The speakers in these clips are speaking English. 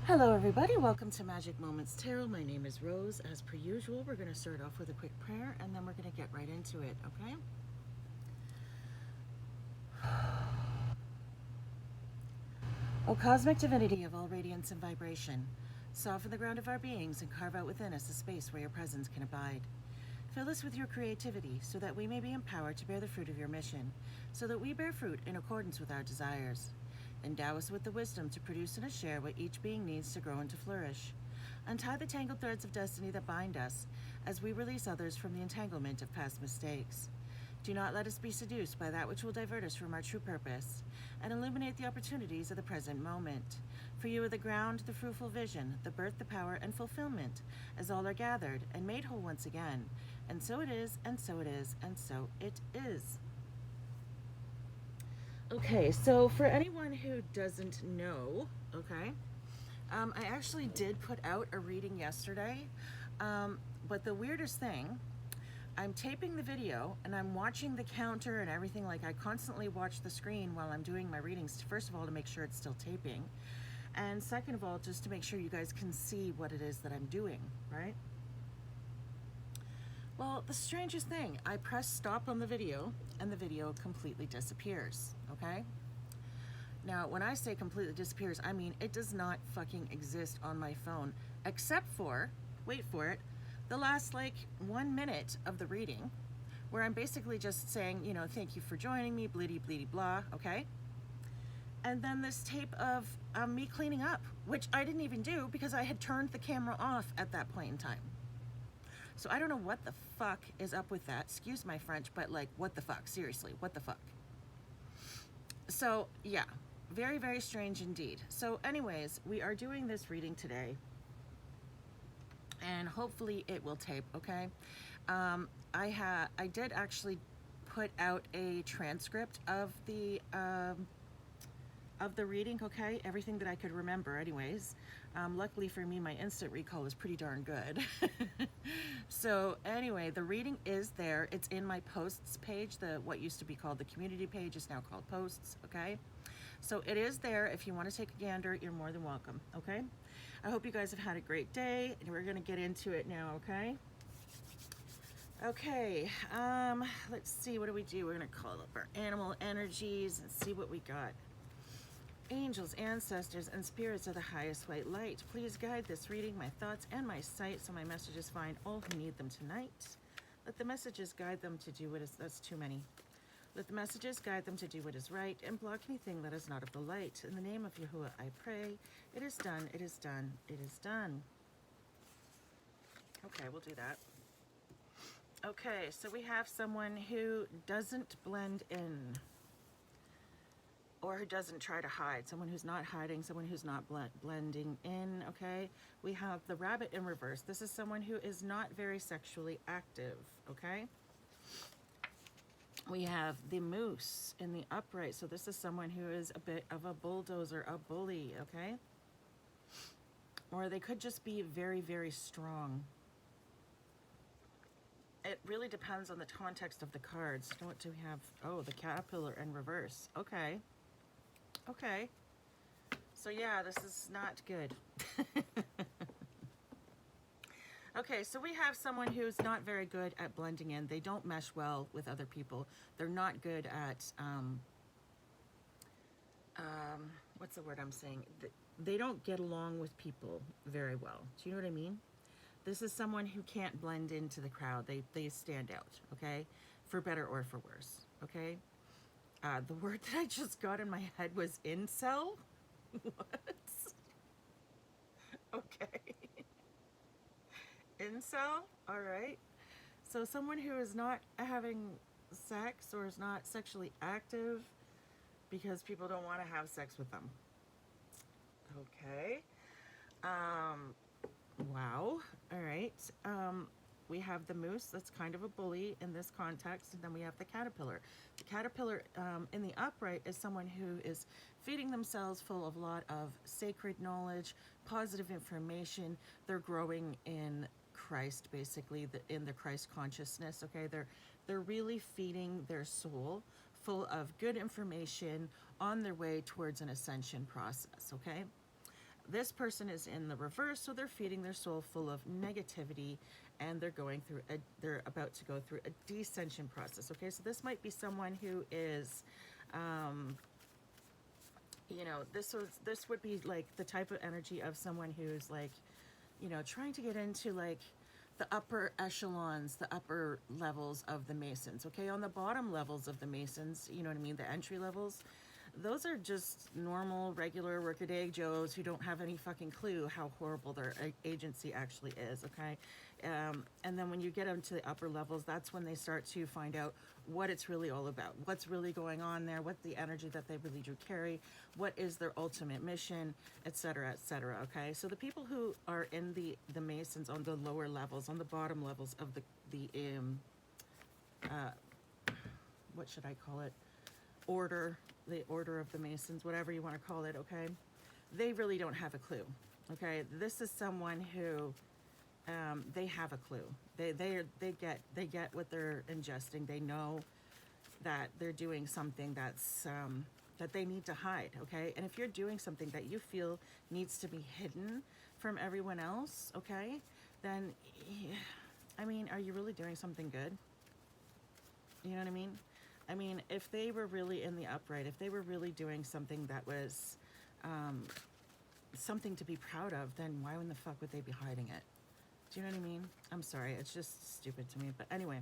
Hello everybody, welcome to Magic Moments Tarot. My name is Rose. As per usual, we're going to start off with a quick prayer and then we're going to get right into it, okay? O cosmic divinity of all radiance and vibration, soften the ground of our beings and carve out within us a space where your presence can abide. Fill us with your creativity so that we may be empowered to bear the fruit of your mission, so that we bear fruit in accordance with our desires. Endow us with the wisdom to produce and to share what each being needs to grow and to flourish. Untie the tangled threads of destiny that bind us as we release others from the entanglement of past mistakes. Do not let us be seduced by that which will divert us from our true purpose, and illuminate the opportunities of the present moment. For you are the ground, the fruitful vision, the birth, the power, and fulfillment, as all are gathered and made whole once again. And so it is, and so it is, and so it is. Okay, so for anyone who doesn't know, okay, I actually did put out a reading yesterday, but the weirdest thing, I'm taping the video and I'm watching the counter and everything. Like, I constantly watch the screen while I'm doing my readings, first of all to make sure it's still taping, and second of all just to make sure you guys can see what it is that I'm doing, right? Well, the strangest thing, I press stop on the video and the video completely disappears, okay? Now, when I say completely disappears, I mean it does not fucking exist on my phone, except for, wait for it, the last like 1 minute of the reading, where I'm basically just saying, you know, thank you for joining me, bleedy bleedy blah, okay? And then this tape of me cleaning up, which I didn't even do because I had turned the camera off at that point in time. So I don't know what the fuck is up with that. Excuse my French, but like, what the fuck? Seriously, what the fuck? So yeah, very, very strange indeed. So anyways, we are doing this reading today and hopefully it will tape, okay? I did actually put out a transcript of the reading, okay? Everything that I could remember anyways. Luckily for me, my instant recall is pretty darn good. So anyway, the reading is there. It's in my posts page. What used to be called the community page is now called posts, okay? So it is there. If you want to take a gander, you're more than welcome, okay? I hope you guys have had a great day, and we're gonna get into it now, okay? Okay, let's see, what do we do? We're gonna call up our animal energies and see what we got. Angels, ancestors, and spirits of the highest white light, please guide this reading, my thoughts, and my sight, so my messages find all who need them tonight. Let the messages guide them to do what is, that's too many. Let the messages guide them to do what is right, and block anything that is not of the light. In the name of Yahuwah, I pray. It is done, it is done, it is done. Okay, we'll do that. Okay, so we have someone who doesn't blend in, or who doesn't try to hide, someone who's not hiding, someone who's not blending in, okay? We have the rabbit in reverse. This is someone who is not very sexually active, okay? We have the moose in the upright. So this is someone who is a bit of a bulldozer, a bully, okay? Or they could just be very, very strong. It really depends on the context of the cards. What do we have? Oh, the caterpillar in reverse. Okay. Okay, so yeah, this is not good. Okay, so we have someone who's not very good at blending in. They don't mesh well with other people. They're not good at, what's the word I'm saying? They don't get along with people very well. Do you know what I mean? This is someone who can't blend into the crowd. They stand out, okay? For better or for worse, okay? The word that I just got in my head was incel. What? Okay. Incel? All right. So someone who is not having sex or is not sexually active because people don't want to have sex with them. Okay. Wow. All right. We have the moose, that's kind of a bully in this context, and then we have the caterpillar. The caterpillar in the upright is someone who is feeding themselves full of a lot of sacred knowledge, positive information. They're growing in Christ, basically, in the Christ consciousness, okay? They're really feeding their soul full of good information on their way towards an ascension process, okay? This person is in the reverse, so they're feeding their soul full of negativity, and they're about to go through a descension process. Okay, so this might be someone who is, you know, this would be like the type of energy of someone who's like, you know, trying to get into like the upper echelons, the upper levels of the Masons. Okay, on the bottom levels of the Masons, you know what I mean, the entry levels, those are just normal, regular workaday Joes who don't have any fucking clue how horrible their agency actually is, okay? And then when you get into the upper levels, that's when they start to find out what it's really all about, what's really going on there, what the energy that they really do carry, what is their ultimate mission, etc., okay? So the people who are in the Masons on the lower levels, on the bottom levels of what should I call it? The order of the Masons, whatever you want to call it, okay? They really don't have a clue, okay? This is someone who, they have a clue. They get what they're ingesting. They know that they're doing something that's, that they need to hide, okay? And if you're doing something that you feel needs to be hidden from everyone else, okay, then, I mean, are you really doing something good? You know what I mean? I mean, if they were really in the upright, if they were really doing something that was something to be proud of, then why in the fuck would they be hiding it? Do you know what I mean? I'm sorry, it's just stupid to me. But anyway,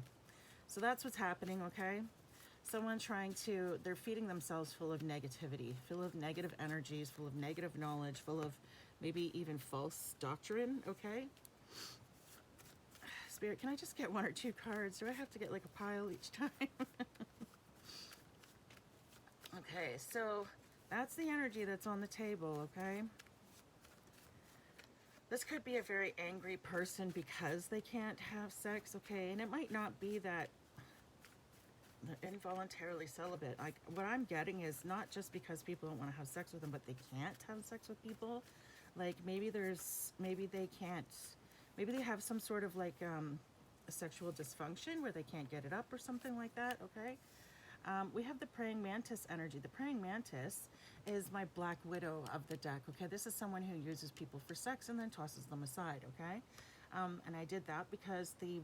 so that's what's happening, okay? Someone they're feeding themselves full of negativity, full of negative energies, full of negative knowledge, full of maybe even false doctrine, okay? Spirit, can I just get one or two cards? Do I have to get like a pile each time? Okay, so that's the energy that's on the table, okay? This could be a very angry person because they can't have sex, okay? And it might not be that they're involuntarily celibate. Like, what I'm getting is not just because people don't want to have sex with them, but they can't have sex with people. Like, maybe they have some sort of like a sexual dysfunction where they can't get it up or something like that, okay? We have the praying mantis energy. The praying mantis is my black widow of the deck, okay? This is someone who uses people for sex and then tosses them aside, okay? And I did that because the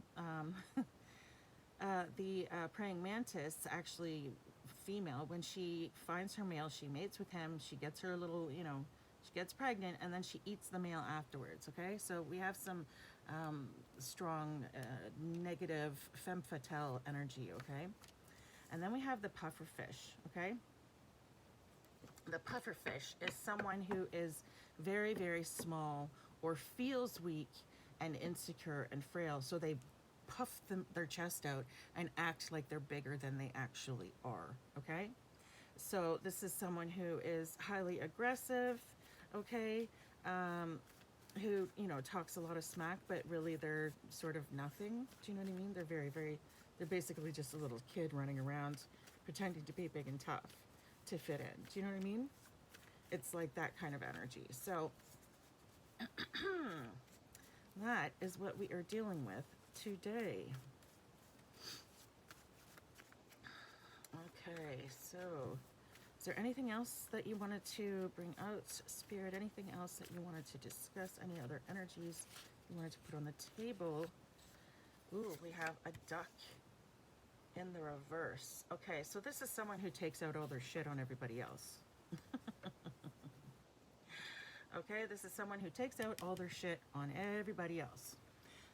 praying mantis, actually female, when she finds her male, she mates with him, she gets her little, you know, she gets pregnant, and then she eats the male afterwards, okay? So we have some strong negative femme fatale energy, okay? And then we have the puffer fish, okay? The puffer fish is someone who is very, very small or feels weak and insecure and frail. So they puff their chest out and act like they're bigger than they actually are, okay? So this is someone who is highly aggressive, okay? Who, you know, talks a lot of smack, but really they're sort of nothing. Do you know what I mean? They're basically just a little kid running around pretending to be big and tough to fit in. Do you know what I mean? It's like that kind of energy. So that is what we are dealing with today. Okay, so is there anything else that you wanted to bring out, Spirit? Anything else that you wanted to discuss? Any other energies you wanted to put on the table? Ooh, we have a duck in the reverse. Okay, so this is someone who takes out all their shit on everybody else. Okay, this is someone who takes out all their shit on everybody else.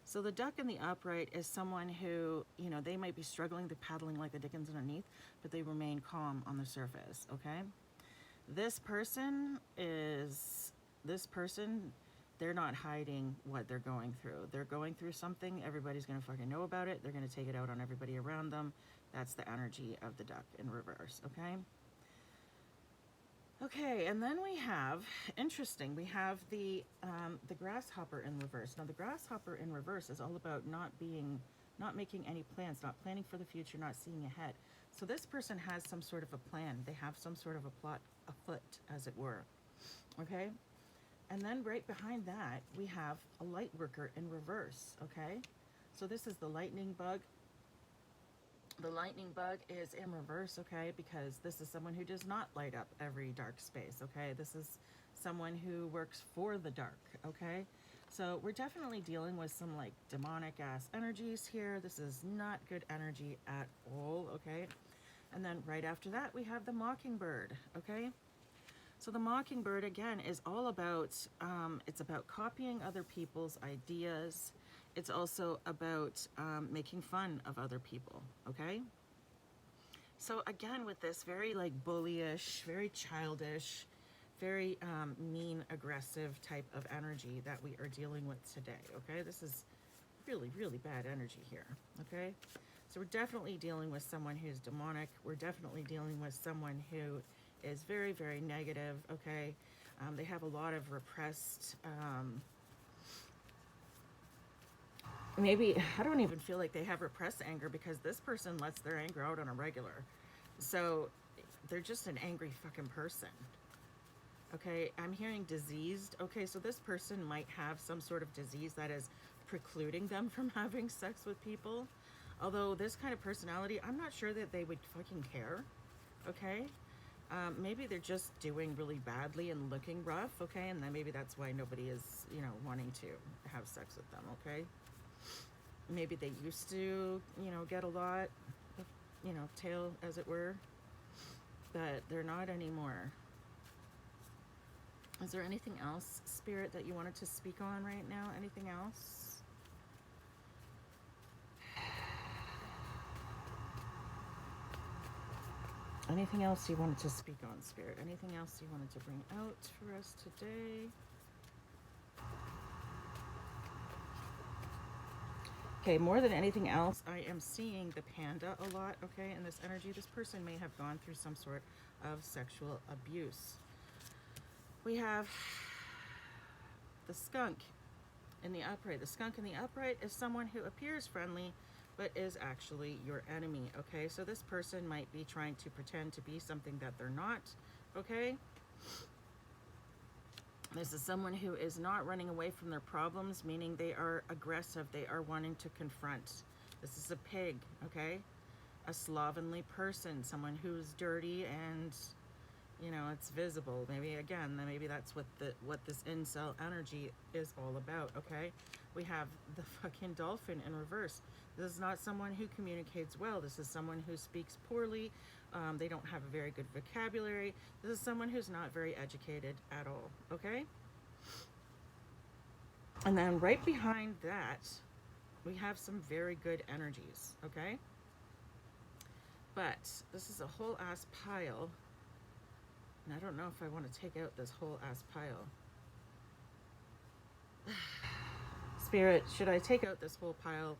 So the duck in the upright is someone who, you know, they might be struggling, they're paddling like the dickens underneath, but they remain calm on the surface, okay? This person, they're not hiding what they're going through. They're going through something, everybody's gonna fucking know about it, they're gonna take it out on everybody around them. That's the energy of the duck in reverse, okay? Okay, and then we have, interesting, we have the grasshopper in reverse. Now the grasshopper in reverse is all about not making any plans, not planning for the future, not seeing ahead. So this person has some sort of a plan. They have some sort of a plot afoot, as it were, okay? And then right behind that, we have a light worker in reverse, okay? So this is the lightning bug. The lightning bug is in reverse, okay, because this is someone who does not light up every dark space, okay? This is someone who works for the dark, okay? So we're definitely dealing with some like demonic ass energies here. This is not good energy at all, okay? And then right after that, we have the mockingbird, okay? So the mockingbird, again, is all about, it's about copying other people's ideas. It's also about making fun of other people, okay? So again, with this very like bullyish, very childish, very mean, aggressive type of energy that we are dealing with today, okay? This is really, really bad energy here, okay? So we're definitely dealing with someone who's demonic. We're definitely dealing with someone who is very, very negative, okay? They have a lot of repressed, maybe, I don't even feel like they have repressed anger, because this person lets their anger out on a regular. So they're just an angry fucking person. Okay, I'm hearing diseased. Okay, so this person might have some sort of disease that is precluding them from having sex with people. Although this kind of personality, I'm not sure that they would fucking care. Okay, maybe they're just doing really badly and looking rough. Okay, and then maybe that's why nobody is, you know, wanting to have sex with them. Okay, maybe they used to, you know, get a lot of, you know, tail, as it were, but they're not anymore. Is there anything else, Spirit, that you wanted to speak on right now? Anything else? Anything else you wanted to speak on, Spirit? Anything else you wanted to bring out for us today? Okay, more than anything else, I am seeing the panda a lot, okay, in this energy. This person may have gone through some sort of sexual abuse. We have the skunk in the upright. The skunk in the upright is someone who appears friendly, but is actually your enemy, okay? So this person might be trying to pretend to be something that they're not, okay? This is someone who is not running away from their problems, meaning they are aggressive. They are wanting to confront. This is a pig, okay? A slovenly person, someone who's dirty and, you know, it's visible. Maybe, again, maybe that's what this incel energy is all about, okay? We have the fucking dolphin in reverse. This is not someone who communicates well. This is someone who speaks poorly. They don't have a very good vocabulary. This is someone who's not very educated at all, okay? And then right behind that, we have some very good energies, okay? But this is a whole ass pile. And I don't know if I want to take out this whole ass pile. Spirit, should I take out this whole pile?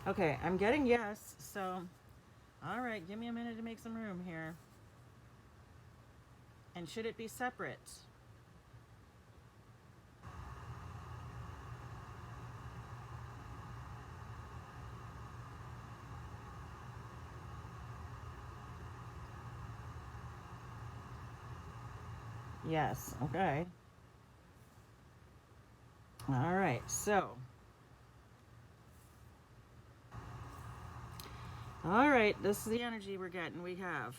Okay, I'm getting yes, so all right, give me a minute to make some room here. And should it be separate? Yes, okay. All right, so. All right, this is the energy we're getting. We have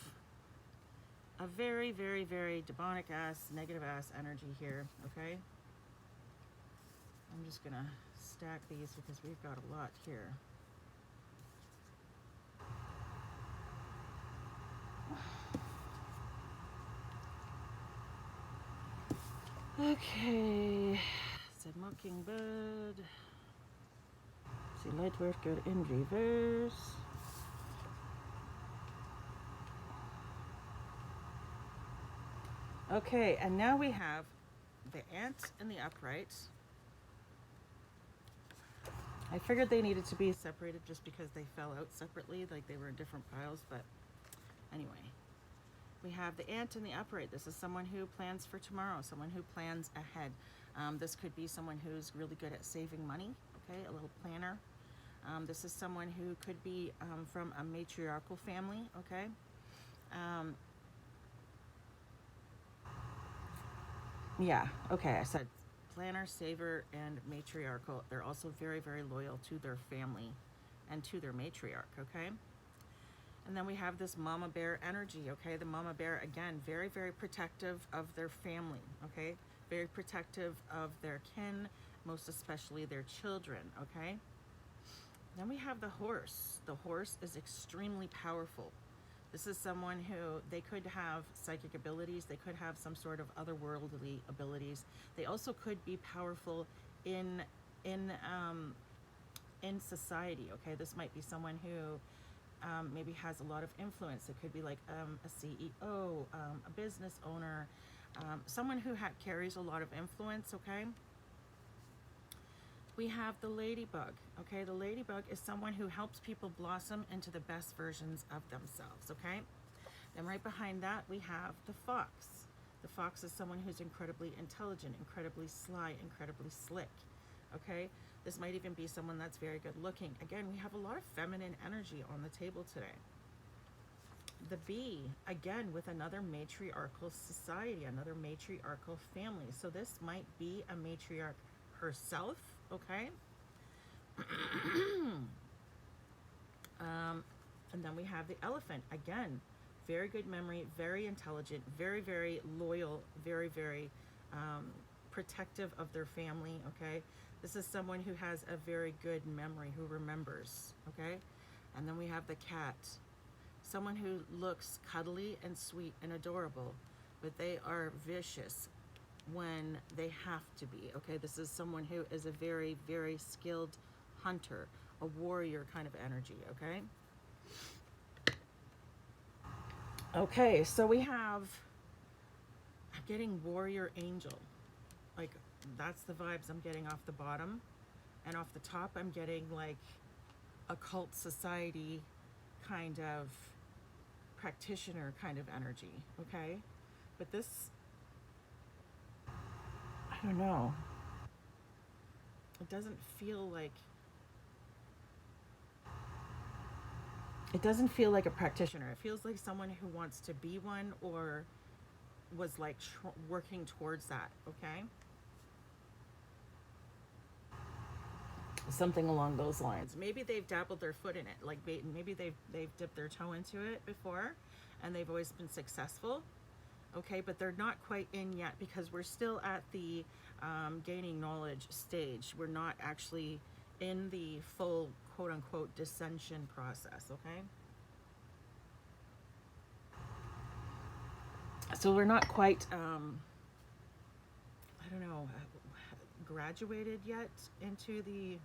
a very, very, very demonic ass, negative ass energy here, okay? I'm just gonna stack these because we've got a lot here. Okay, said mockingbird. See, light work good in reverse. Okay, and now we have the ant in the upright. I figured they needed to be separated just because they fell out separately, like they were in different piles, but anyway. We have the ant in the upright. This is someone who plans for tomorrow, someone who plans ahead. This could be someone who's really good at saving money, okay, a little planner. This is someone who could be from a matriarchal family, okay? Yeah, okay, I said planner, saver, and matriarchal. They're also very, very loyal to their family and to their matriarch, okay? And then we have this mama bear energy, okay? The mama bear, again, very, very protective of their family, okay? Very protective of their kin, most especially their children, okay? Then we have the horse. The horse is extremely powerful. This is someone who, they could have psychic abilities, they could have some sort of otherworldly abilities. They also could be powerful in society, okay? This might be someone who maybe has a lot of influence. It could be like a CEO, a business owner, someone who carries a lot of influence, okay? We have the ladybug, okay? The ladybug is someone who helps people blossom into the best versions of themselves, okay? Then right behind that, we have the fox. The fox is someone who's incredibly intelligent, incredibly sly, incredibly slick, okay? This might even be someone that's very good looking. Again, we have a lot of feminine energy on the table today. The bee, again, with another matriarchal society, another matriarchal family. So this might be a matriarch herself, okay? And then we have the elephant. Again, very good memory, very intelligent, very, very loyal, very, very protective of their family, okay? This is someone who has a very good memory, who remembers, okay? And then we have the cat. Someone who looks cuddly and sweet and adorable, but they are vicious when they have to be, okay? This is someone who is a very, very skilled hunter, a warrior kind of energy, okay? Okay, so we have, I'm getting warrior angel. Like, that's the vibes I'm getting off the bottom. And off the top, I'm getting like occult society kind of practitioner kind of energy, okay? But this, I don't know. It doesn't feel like a practitioner. It feels like someone who wants to be one or was like working towards that, okay? Something along those lines. Maybe they've dabbled their foot in it. Like maybe they've dipped their toe into it before and they've always been successful. Okay, but they're not quite in yet because we're still at the gaining knowledge stage. We're not actually in the full quote unquote dissension process, okay? So we're not quite, I don't know, graduated yet into the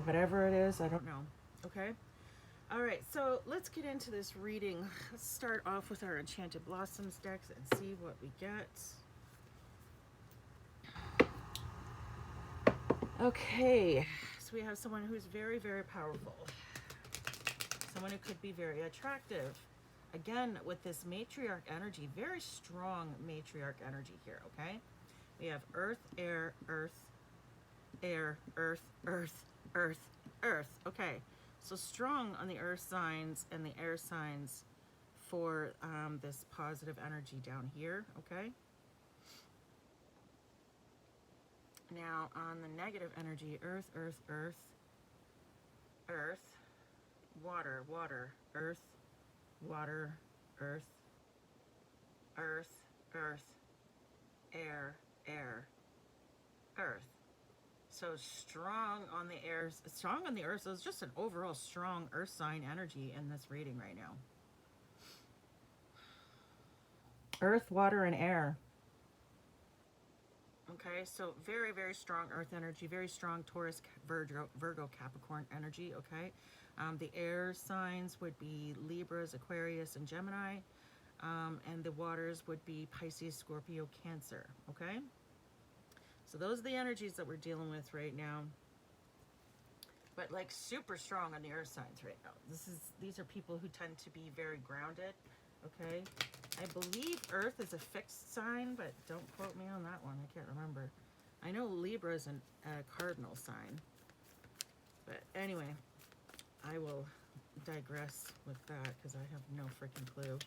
whatever it is, I don't know, okay? All right, so let's get into this reading. Let's start off with our Enchanted Blossoms decks and see what we get. Okay, so we have someone who's very, very powerful. Someone who could be very attractive. Again, with this matriarch energy, very strong matriarch energy here, okay? We have earth, air, earth, air, earth, earth, earth, earth. Okay, so strong on the earth signs and the air signs for this positive energy down here, okay? Now on the negative energy, earth, earth, earth, earth, water, water, earth, water, earth, earth, earth, air, air, earth. So strong on the air, strong on the earth. So it's just an overall strong earth sign energy in this reading right now. Earth, water, and air. Okay, so very, very strong earth energy, very strong Taurus, Virgo, Capricorn energy, okay? The air signs would be Libras, Aquarius, and Gemini. And the waters would be Pisces, Scorpio, Cancer, okay? So those are the energies that we're dealing with right now. But like super strong on the earth signs right now. These are people who tend to be very grounded, okay? I believe Earth is a fixed sign, but don't quote me on that one. I can't remember. I know Libra is a cardinal sign. But anyway, I will digress with that because I have no freaking clue.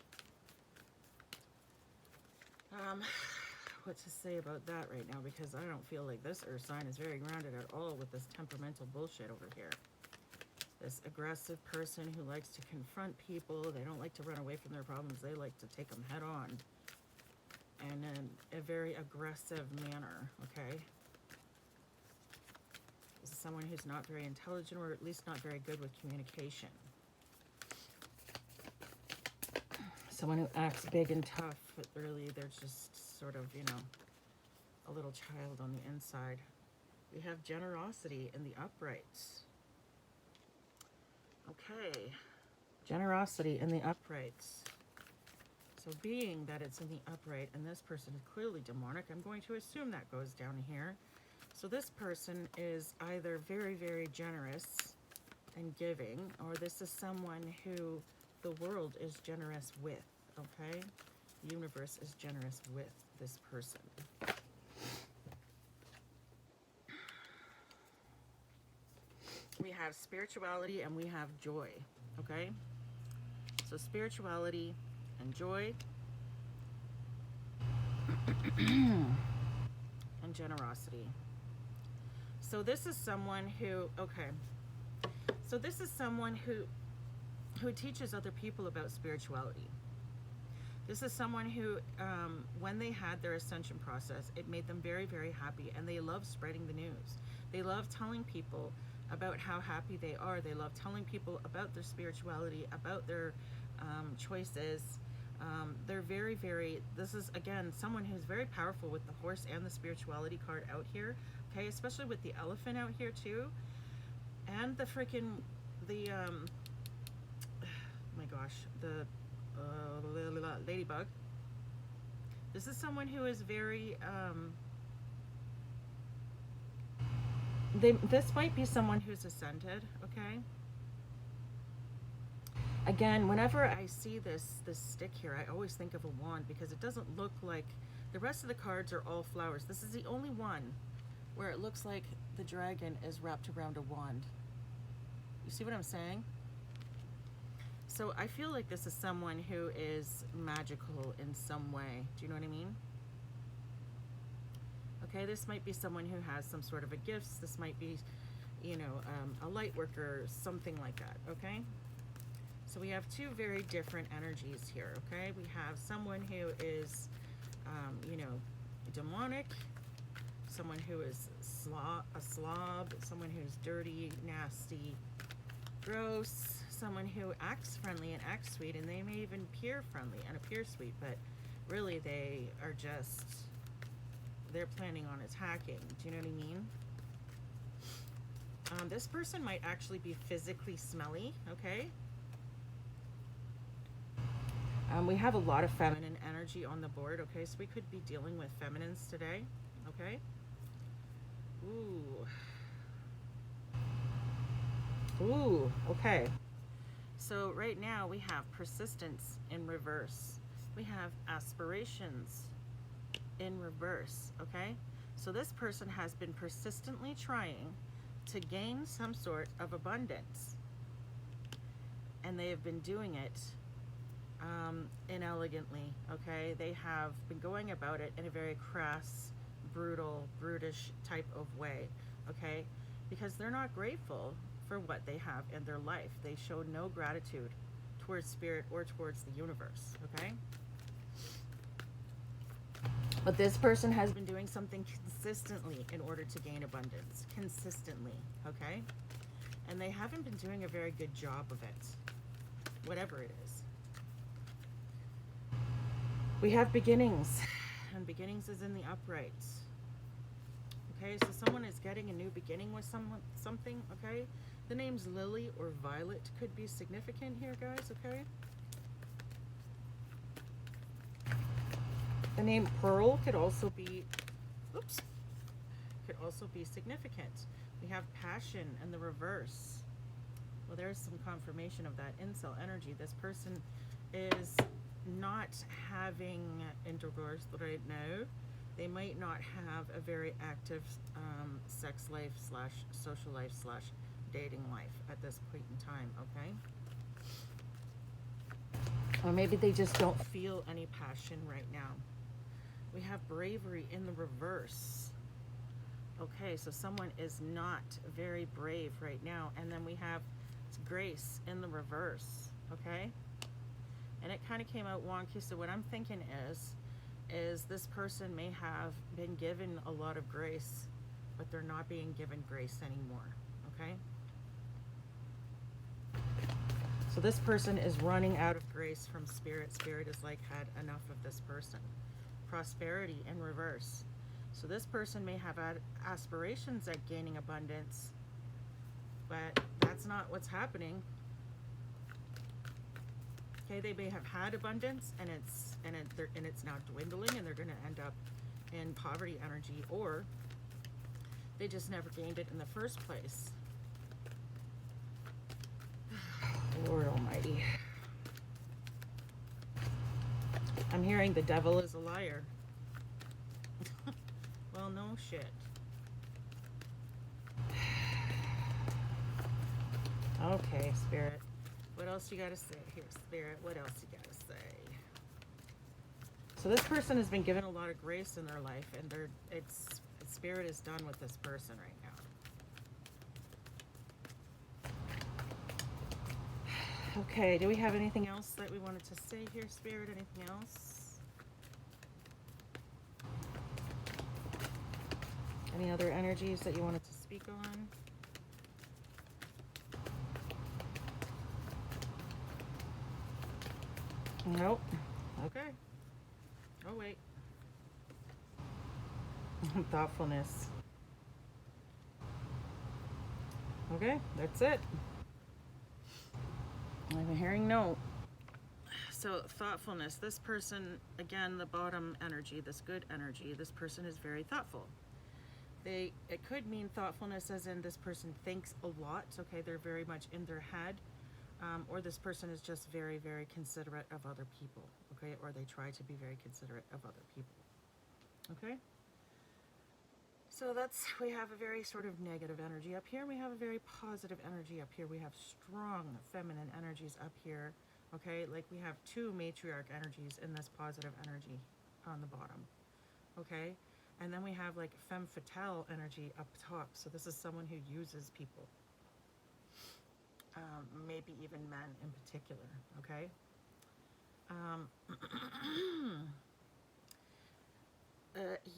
what to say about that right now, because I don't feel like this earth sign is very grounded at all with this temperamental bullshit over here. This aggressive person who likes to confront people. They don't like to run away from their problems. They like to take them head on. And in a very aggressive manner, okay? This is someone who's not very intelligent, or at least not very good with communication. Someone who acts big and tough, but really they're just sort of, you know, a little child on the inside. We have generosity in the uprights. Okay. Generosity in the uprights. So being that it's in the upright and this person is clearly demonic, I'm going to assume that goes down here. So this person is either very, very generous and giving, or this is someone who the world is generous with, okay? The universe is generous with this person. We have spirituality and we have joy, okay? So spirituality and joy and generosity. So this is someone who, okay, so this is someone who teaches other people about spirituality. This is someone who, when they had their ascension process, it made them very, very happy, and they love spreading the news. They love telling people about how happy they are. They love telling people about their spirituality, about their choices. They're very, very, this is, again, someone who's very powerful with the horse and the spirituality card out here, okay, especially with the elephant out here too, and the freaking, oh my gosh, the ladybug. This is someone who is very, this might be someone who's ascended, okay? Again, whenever I see this stick here, I always think of a wand, because it doesn't look like, the rest of the cards are all flowers. This is the only one where it looks like the dragon is wrapped around a wand. You see what I'm saying? So I feel like this is someone who is magical in some way. Do you know what I mean? Okay, this might be someone who has some sort of a gift. This might be, you know, a light worker, something like that, okay? So we have two very different energies here, okay? We have someone who is, you know, demonic, someone who is a slob, someone who's dirty, nasty, gross, someone who acts friendly and acts sweet, and they may even appear friendly and appear sweet, but really they are just, they're planning on attacking. Do you know what I mean? This person might actually be physically smelly, okay? We have a lot of feminine energy on the board, okay? So we could be dealing with feminines today, okay? Ooh, okay. So right now we have persistence in reverse. We have aspirations in reverse, okay? So this person has been persistently trying to gain some sort of abundance, and they have been doing it inelegantly, okay? They have been going about it in a very crass, brutal, brutish type of way, okay? Because they're not grateful for what they have in their life. They show no gratitude towards spirit or towards the universe, okay? But this person has been doing something consistently in order to gain abundance, consistently, okay? And they haven't been doing a very good job of it, whatever it is. We have beginnings, and beginnings is in the uprights. Okay, so someone is getting a new beginning with something, okay? The names Lily or Violet could be significant here, guys, okay? The name Pearl could also be, could also be significant. We have passion in the reverse. Well, there's some confirmation of that incel energy. This person is not having intercourse right now. They might not have a very active sex life / social life / dating life at this point in time, okay? Or maybe they just don't feel any passion right now. We have bravery in the reverse. Okay, so someone is not very brave right now. And then we have grace in the reverse, okay? And it kind of came out wonky. So what I'm thinking is this person may have been given a lot of grace, but they're not being given grace anymore, okay? So this person is running out of grace from Spirit. Spirit is like, had enough of this person. Prosperity in reverse. So this person may have had aspirations at gaining abundance, but that's not what's happening. Okay, they may have had abundance and it's now dwindling, and they're going to end up in poverty energy, or they just never gained it in the first place. Lord Almighty. I'm hearing the devil is a liar. Well, no shit. Okay, Spirit. What else you gotta say here, Spirit? What else you gotta say? So this person has been given a lot of grace in their life, and Spirit is done with this person right now. Okay, do we have anything else that we wanted to say here, Spirit? Anything else? Any other energies that you wanted to speak on? Nope. Okay. Oh, wait. Thoughtfulness. Okay, that's it. I'm hearing no. So thoughtfulness. This person, again, the bottom energy, this good energy, this person is very thoughtful. It could mean thoughtfulness as in this person thinks a lot. Okay, they're very much in their head. Or this person is just very, very considerate of other people, okay? Or they try to be very considerate of other people, okay? So we have a very sort of negative energy up here. We have a very positive energy up here. We have strong feminine energies up here, okay? Like we have two matriarch energies in this positive energy on the bottom, okay? And then we have like femme fatale energy up top. So this is someone who uses people. Maybe even men in particular, okay?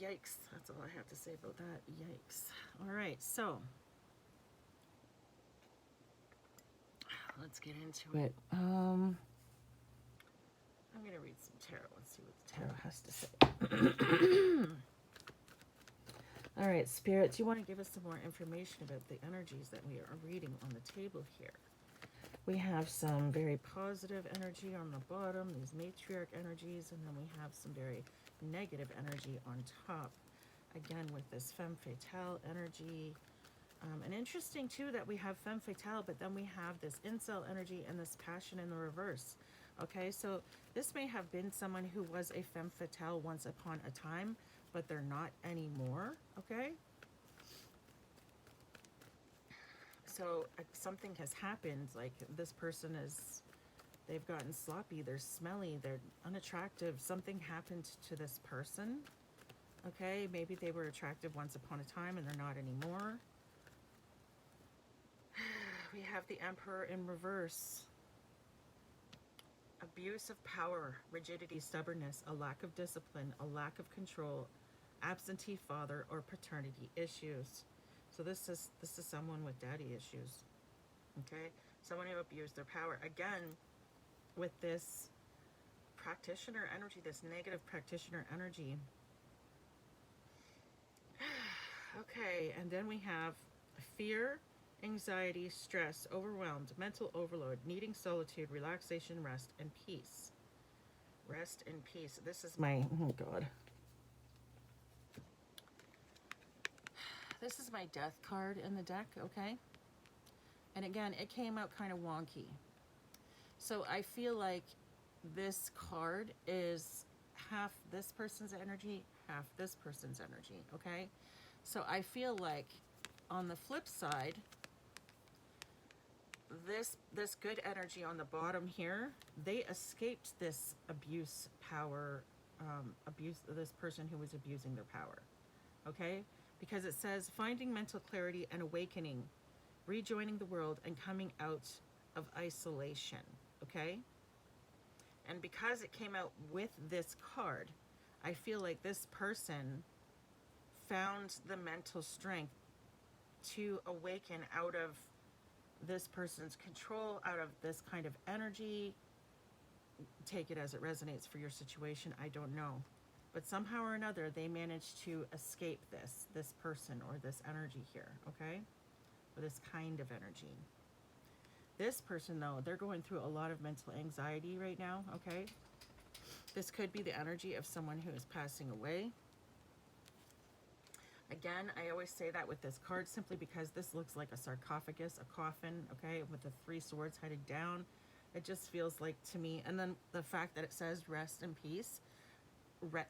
Yikes, that's all I have to say about that. Yikes. All right, so let's get into it. I'm going to read some tarot and see what the tarot has to say. All right, Spirit, do you want to give us some more information about the energies that we are reading on the table here? We have some very positive energy on the bottom, these matriarch energies, and then we have some very negative energy on top. Again, with this femme fatale energy. And interesting, too, that we have femme fatale, but then we have this incel energy and this passion in the reverse. Okay, so this may have been someone who was a femme fatale once upon a time, but they're not anymore, okay? So something has happened, like this person they've gotten sloppy, they're smelly, they're unattractive. Something happened to this person, okay? Maybe they were attractive once upon a time and they're not anymore. We have the Emperor in reverse. Abuse of power, rigidity, stubbornness, a lack of discipline, a lack of control, absentee father or paternity issues. So this is someone with daddy issues, okay? Someone who abused their power. Again, with this practitioner energy, this negative practitioner energy. Okay, and then we have fear, anxiety, stress, overwhelmed, mental overload, needing solitude, relaxation, rest, and peace. Rest and peace. This is my, oh God. This is my death card in the deck, okay? And again, it came out kind of wonky. So I feel like this card is half this person's energy, half this person's energy, okay? So I feel like on the flip side, this good energy on the bottom here, they escaped this abuse, power, this person who was abusing their power. Okay? Because it says finding mental clarity and awakening, rejoining the world and coming out of isolation. Okay? And because it came out with this card, I feel like this person found the mental strength to awaken out of this person's control, out of this kind of energy. Take it as it resonates for your situation. I don't know. But somehow or another, they managed to escape this person or this energy here, okay? Or this kind of energy. This person, though, they're going through a lot of mental anxiety right now, okay? This could be the energy of someone who is passing away. Again, I always say that with this card simply because this looks like a sarcophagus, a coffin, okay, with the 3 swords headed down. It just feels like to me, and then the fact that it says rest in peace,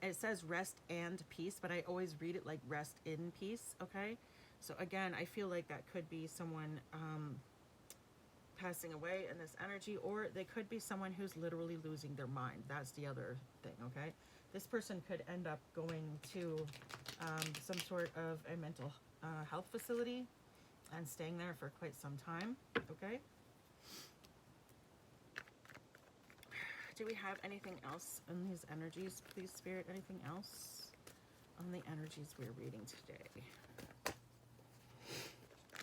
it says rest and peace, but I always read it like rest in peace, okay? So again, I feel like that could be someone passing away in this energy, or they could be someone who's literally losing their mind. That's the other thing, okay? This person could end up going to some sort of a mental health facility and staying there for quite some time, okay? Do we have anything else in these energies, please, Spirit? Anything else on the energies we're reading today?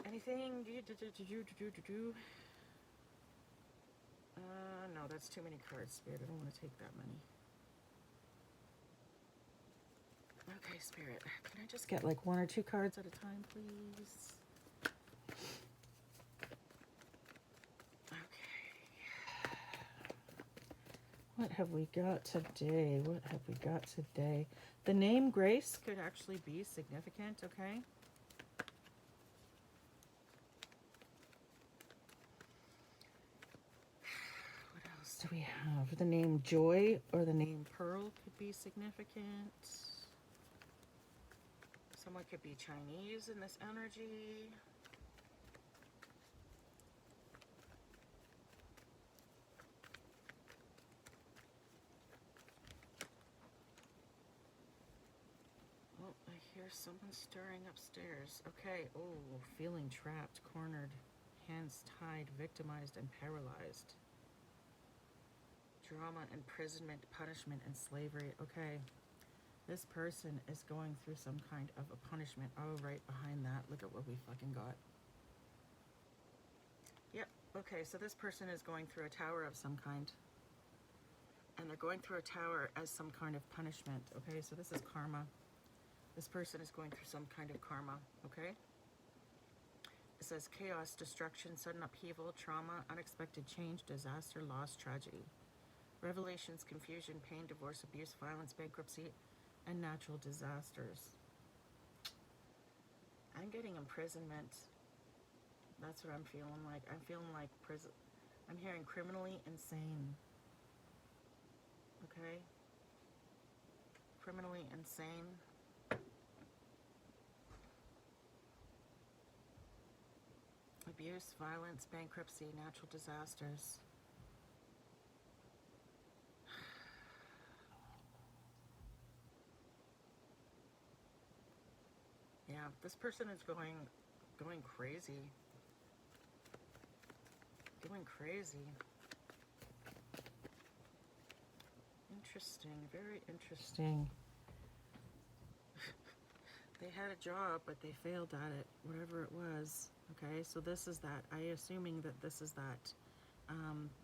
Anything? No, that's too many cards, Spirit. I don't want to take that many. Okay, Spirit. Can I just get like 1 or 2 cards at a time, please? Okay. What have we got today? What have we got today? The name Grace could actually be significant, okay? What else do we have? The name Joy or the name Pearl could be significant. Someone could be Chinese in this energy. Oh, I hear someone stirring upstairs. Okay. Oh, feeling trapped, cornered, hands tied, victimized, and paralyzed. Drama, imprisonment, punishment, and slavery. Okay. This person is going through some kind of a punishment. Oh, right behind that. Look at what we fucking got. Yep. Okay, so this person is going through a tower of some kind. And they're going through a tower as some kind of punishment. Okay, so this is karma. This person is going through some kind of karma. Okay? It says chaos, destruction, sudden upheaval, trauma, unexpected change, disaster, loss, tragedy. Revelations, confusion, pain, divorce, abuse, violence, bankruptcy, and natural disasters. I'm getting imprisonment. That's what I'm feeling like. I'm feeling like prison. I'm hearing criminally insane. Okay? Criminally insane. Abuse, violence, bankruptcy, natural disasters. Yeah, this person is going crazy. Going crazy. Interesting, very interesting. They had a job, but they failed at it, whatever it was. Okay, so this is that. Assuming that this is that.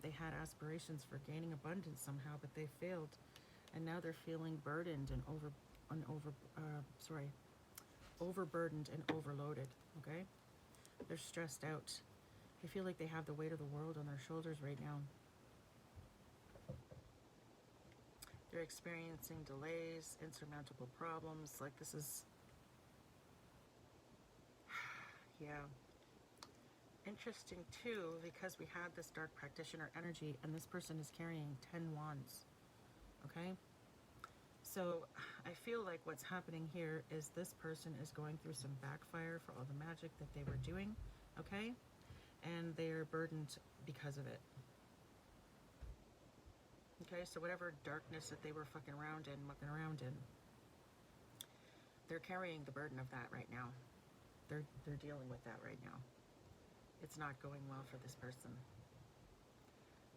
They had aspirations for gaining abundance somehow, but they failed, and now they're feeling burdened and overburdened and overloaded. Okay, they're stressed out. They feel like they have the weight of the world on their shoulders right now. They're experiencing delays, insurmountable problems. Like this is, yeah. Interesting too, because we had this dark practitioner energy, and this person is carrying 10 wands. Okay? So I feel like what's happening here is this person is going through some backfire for all the magic that they were doing. Okay? And they're burdened because of it. Okay, so whatever darkness that they were fucking around in, mucking around in, they're carrying the burden of that right now. They're dealing with that right now. It's not going well for this person.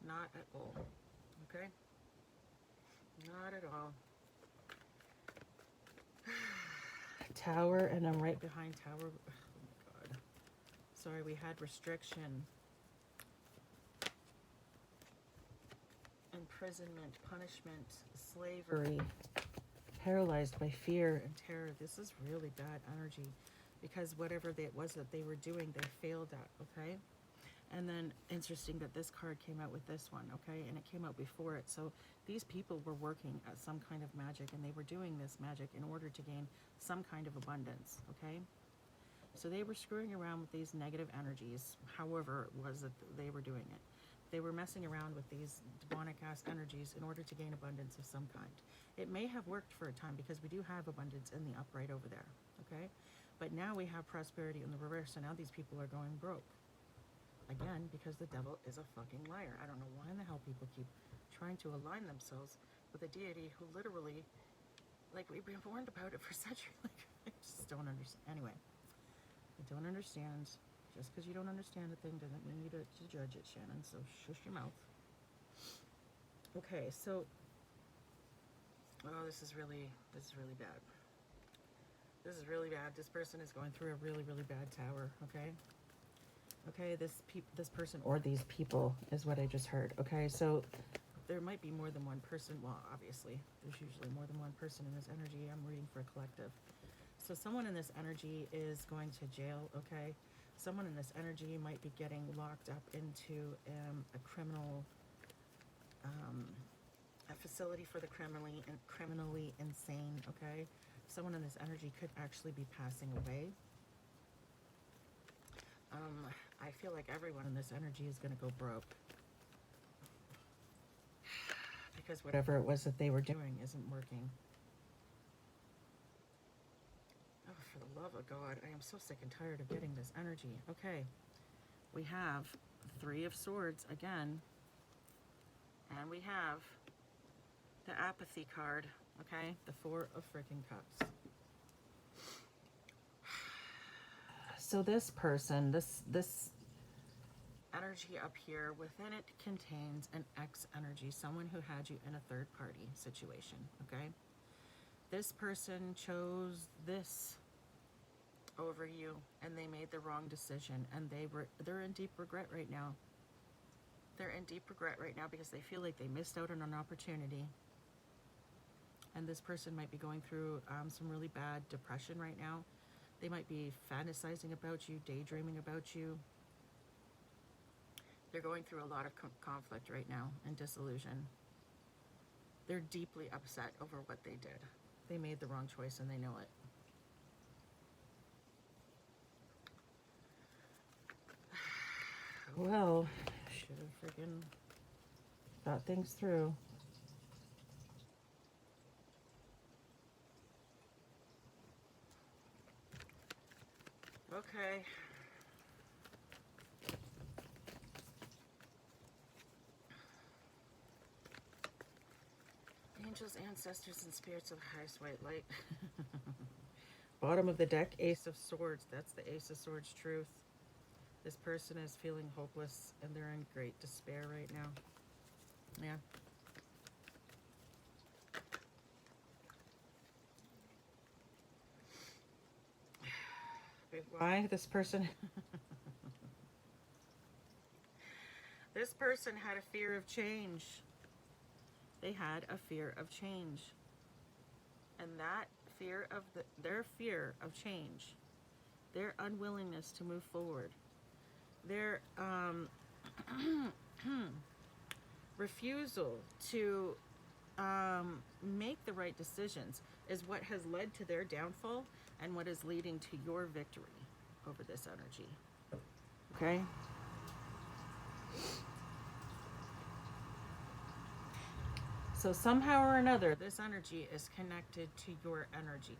Not at all. Okay? Not at all. Tower, and I'm right behind Tower. Oh my God. Sorry, we had restriction. Imprisonment, punishment, slavery, paralyzed by fear and terror. This is really bad energy because whatever it was that they were doing, they failed at, okay? And then interesting that this card came out with this one, okay? And it came out before it. So these people were working at some kind of magic, and they were doing this magic in order to gain some kind of abundance, okay? So they were screwing around with these negative energies, however it was that they were doing it. They were messing around with these demonic ass energies in order to gain abundance of some kind. It may have worked for a time because we do have abundance in the upright over there, okay? But now we have prosperity in the reverse, so now these people are going broke. Again, because the devil is a fucking liar. I don't know why in the hell people keep trying to align themselves with a deity who literally, like, we've been warned about it for centuries. Like, I just don't understand. Anyway, I don't understand. Just because you don't understand a thing doesn't mean you to judge it, Shannon, so shush your mouth. Okay, so, oh, this is really bad. This is really bad. This person is going through a really, really bad tower, okay? Okay, this person or these people is what I just heard, okay? So there might be more than one person. Well, obviously, there's usually more than one person in this energy. I'm reading for a collective. So someone in this energy is going to jail, okay? Someone in this energy might be getting locked up into a criminal, a facility for the criminally insane, okay? Someone in this energy could actually be passing away. I feel like everyone in this energy is going to go broke. Because whatever it was that they were doing isn't working. Oh, for the love of God, I am so sick and tired of getting this energy. Okay, we have Three of Swords again. And we have the Apathy card, okay? The Four of freaking Cups. So this person, this energy up here, within it contains an X energy, someone who had you in a third party situation, okay? This person chose this over you, and they made the wrong decision, and they're in deep regret right now. They're in deep regret right now because they feel like they missed out on an opportunity. And this person might be going through some really bad depression right now. They might be fantasizing about you, daydreaming about you. They're going through a lot of conflict right now and disillusion. They're deeply upset over what they did. They made the wrong choice and they know it. Well, should have freaking thought things through. Okay. Angels, ancestors, and spirits of the highest white light. Bottom of the deck, Ace of Swords. That's the Ace of Swords truth. This person is feeling hopeless and they're in great despair right now. Yeah. Why? This person... This person had a fear of change. They had a fear of change. And that fear of their fear of change, their unwillingness to move forward, their refusal to make the right decisions is what has led to their downfall and what is leading to your victory over this energy. Okay? So somehow or another, this energy is connected to your energy.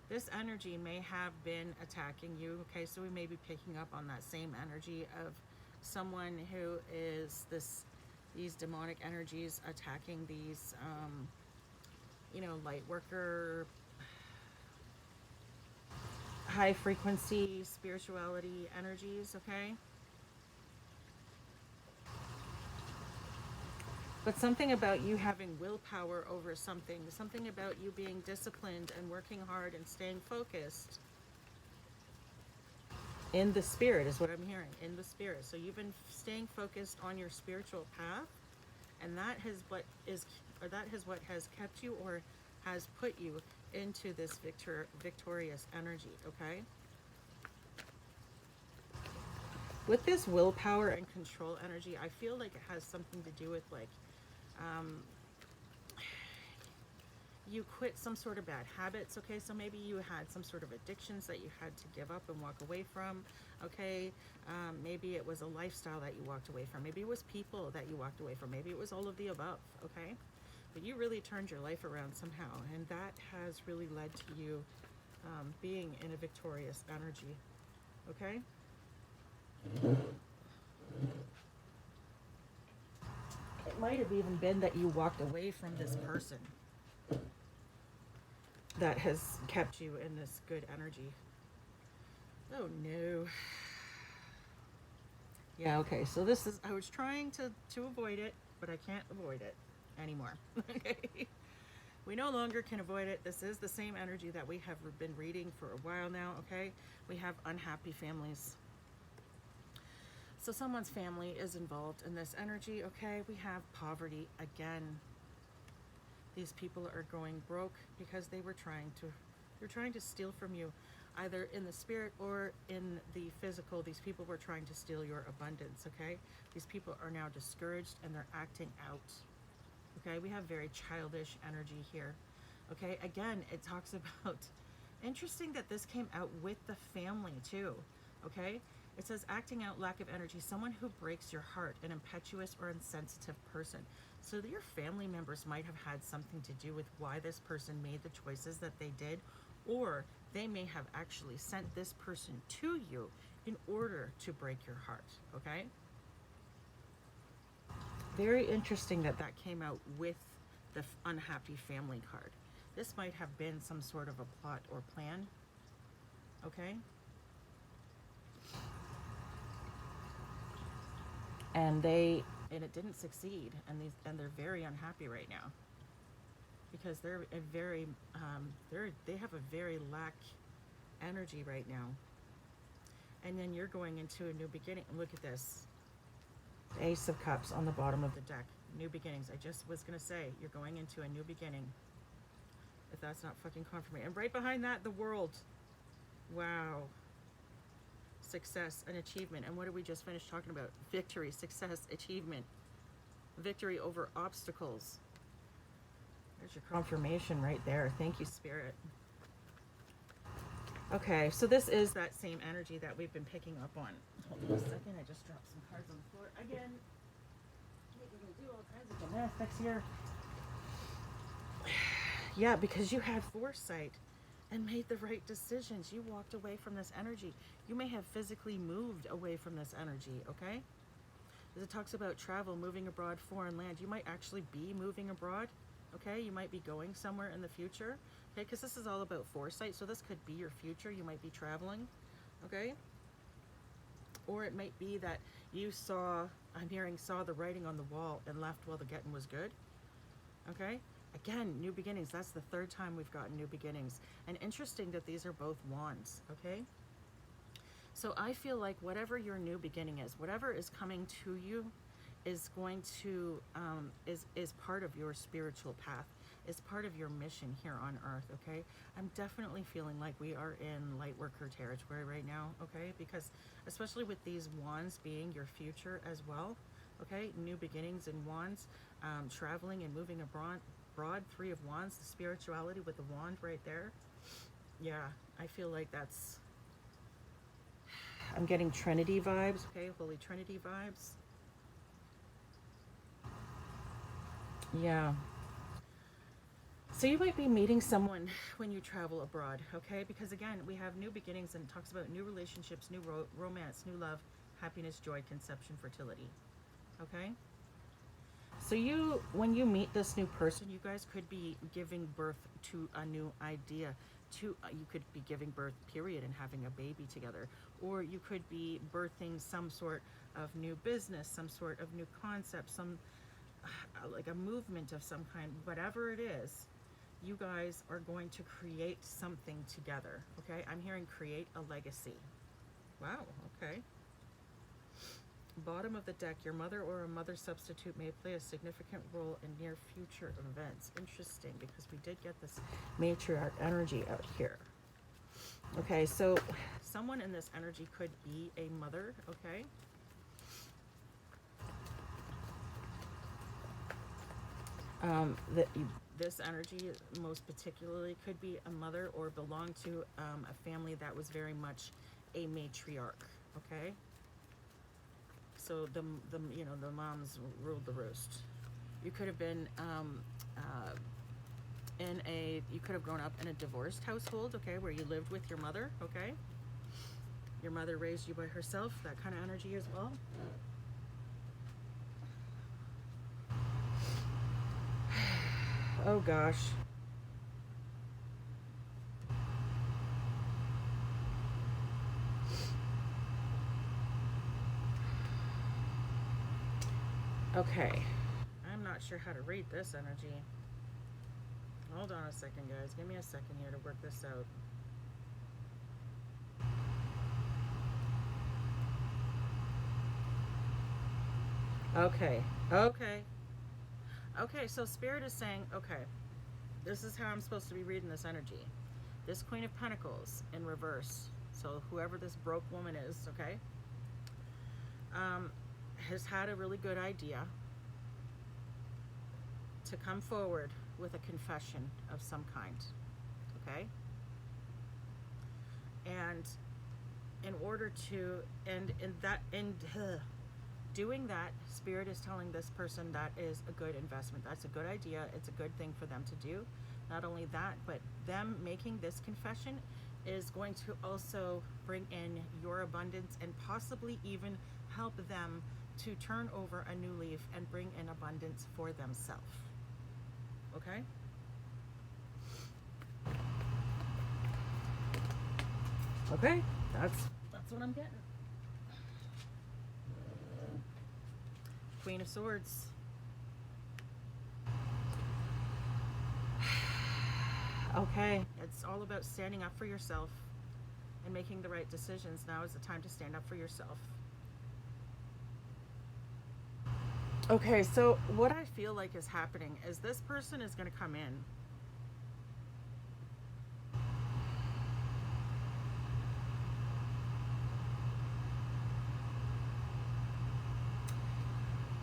This energy may have been attacking you, okay? So we may be picking up on that same energy of someone who is this these demonic energies attacking these, you know, light worker, high frequency spirituality energies, okay? But something about you having willpower over something, something about you being disciplined and working hard and staying focused in the spirit is what I'm hearing, in the spirit. So you've been staying focused on your spiritual path, and that is what has kept you or has put you into this victorious energy, okay? With this willpower and control energy, I feel like it has something to do with like you quit some sort of bad habits, okay? So maybe you had some sort of addictions that you had to give up and walk away from, okay? Maybe it was a lifestyle that you walked away from. Maybe it was people that you walked away from. Maybe it was all of the above, okay? But you really turned your life around somehow, and that has really led to you being in a victorious energy, okay? It might have even been that you walked away from this person that has kept you in this good energy. Oh no. Yeah, okay, so this is, I was trying to avoid it, but I can't avoid it anymore. Okay. We no longer can avoid it. This is the same energy that we have been reading for a while now, okay? We have unhappy families. So someone's family is involved in this energy, okay? We have poverty again. These people are going broke because they're trying to steal from you, either in the spirit or in the physical. These people were trying to steal your abundance, okay? These people are now discouraged and they're acting out, okay? We have very childish energy here, okay? Again, it talks about, interesting that this came out with the family too, okay? It says acting out, lack of energy, someone who breaks your heart, an impetuous or insensitive person. So that your family members might have had something to do with why this person made the choices that they did, or they may have actually sent this person to you in order to break your heart, okay? Very interesting that that came out with the unhappy family card. This might have been some sort of a plot or plan, okay? And it didn't succeed, and they're very unhappy right now because they're a very they have a very lack energy right now. And then you're going into a new beginning. Look at this, Ace of Cups on the bottom of the deck. New beginnings. I just was gonna say you're going into a new beginning. If that's not fucking confirmation. And right behind that, the World. Wow. Success and achievement. And what did we just finish talking about? Victory, success, achievement, victory over obstacles. There's your confirmation right there. Thank you, Spirit. Okay, so this is that same energy that we've been picking up on. Hold on a second, I just dropped some cards on the floor again. We're gonna do all kinds of gymnastics here. Yeah, because you had foresight and made the right decisions. You walked away from this energy. You may have physically moved away from this energy, okay? As it talks about travel, moving abroad, foreign land, you might actually be moving abroad, okay? You might be going somewhere in the future, okay? Because this is all about foresight, so this could be your future. You might be traveling, okay? Or it might be that you saw the writing on the wall and left while the getting was good, okay? Again, new beginnings. That's the third time we've gotten new beginnings. And interesting that these are both wands, okay? So I feel like whatever your new beginning is, whatever is coming to you is going to, is part of your spiritual path, is part of your mission here on earth, okay? I'm definitely feeling like we are in light worker territory right now, okay? Because especially with these wands being your future as well, okay? New beginnings and wands, traveling and moving abroad, Three of Wands, the spirituality with the wand right there. Yeah, I feel like that's, I'm getting Trinity vibes, okay? Holy Trinity vibes. Yeah. So you might be meeting someone when you travel abroad, okay? Because again, we have new beginnings and it talks about new relationships, new romance, new love, happiness, joy, conception, fertility, okay? So when you meet this new person, you guys could be giving birth to a new idea. You could be giving birth, period, and having a baby together, or you could be birthing some sort of new business, some sort of new concept, some like a movement of some kind. Whatever it is, you guys are going to create something together. Okay, I'm hearing create a legacy. Wow. Okay. Bottom of the deck, your mother or a mother substitute may play a significant role in near future events. Interesting, because we did get this matriarch energy out here. Okay, so someone in this energy could be a mother, okay? This energy most particularly could be a mother or belong to a family that was very much a matriarch, okay? So the moms ruled the roost. You could have been you could have grown up in a divorced household, okay, where you lived with your mother, okay. Your mother raised you by herself, that kind of energy as well. Oh gosh. Okay. I'm not sure how to read this energy. Hold on a second, guys. Give me a second here to work this out. Okay. Okay, so Spirit is saying, okay, this is how I'm supposed to be reading this energy. This Queen of Pentacles in reverse. So whoever this broke woman is, okay, has had a really good idea to come forward with a confession of some kind, okay? And in order to, doing that, Spirit is telling this person that is a good investment. That's a good idea. It's a good thing for them to do. Not only that, but them making this confession is going to also bring in your abundance and possibly even help them to turn over a new leaf and bring in abundance for themselves. Okay? Okay, that's what I'm getting. Queen of Swords. Okay, it's all about standing up for yourself and making the right decisions. Now is the time to stand up for yourself. Okay, so what I feel like is happening is this person is going to come in.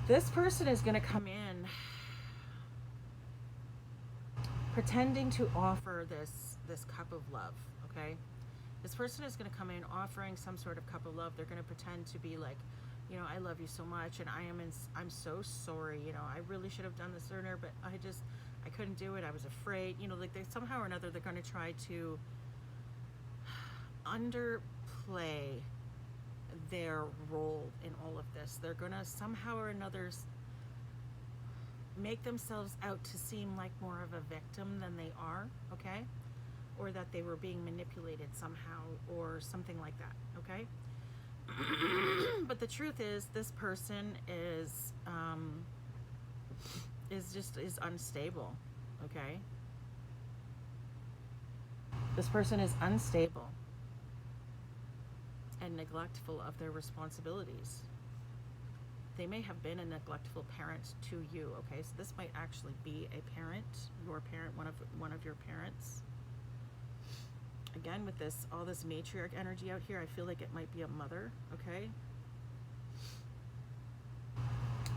This person is going to come in pretending to offer this cup of love, okay? This person is going to come in offering some sort of cup of love. They're going to pretend to be like, you know, I love you so much, and I'm so sorry, you know, I really should have done this sooner, but I couldn't do it. I was afraid, you know, like they somehow or another, they're going to try to underplay their role in all of this. They're going to somehow or another make themselves out to seem like more of a victim than they are, okay? Or that they were being manipulated somehow or something like that, okay? But the truth is, this person is unstable, okay? This person is unstable and neglectful of their responsibilities. They may have been a neglectful parent to you, okay? So this might actually be a parent, your parent, one of your parents. Again, with all this matriarch energy out here, I feel like it might be a mother, okay?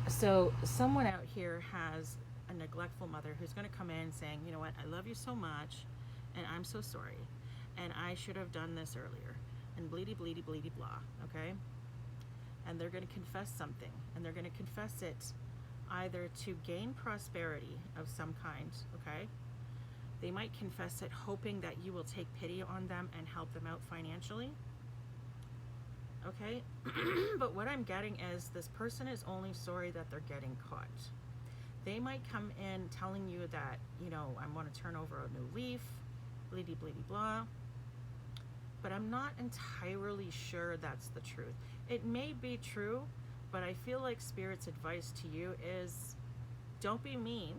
So someone out here has a neglectful mother who's going to come in saying, you know what, I love you so much, and I'm so sorry, and I should have done this earlier, and bleedy, bleedy, bleedy, blah, okay? And they're going to confess something, and they're going to confess it either to gain prosperity of some kind, okay? They might confess it hoping that you will take pity on them and help them out financially, okay? But what I'm getting is this person is only sorry that they're getting caught. They might come in telling you that, you know, I want to turn over a new leaf, bleedy, bleedy, blah. But I'm not entirely sure that's the truth. It may be true, but I feel like Spirit's advice to you is don't be mean.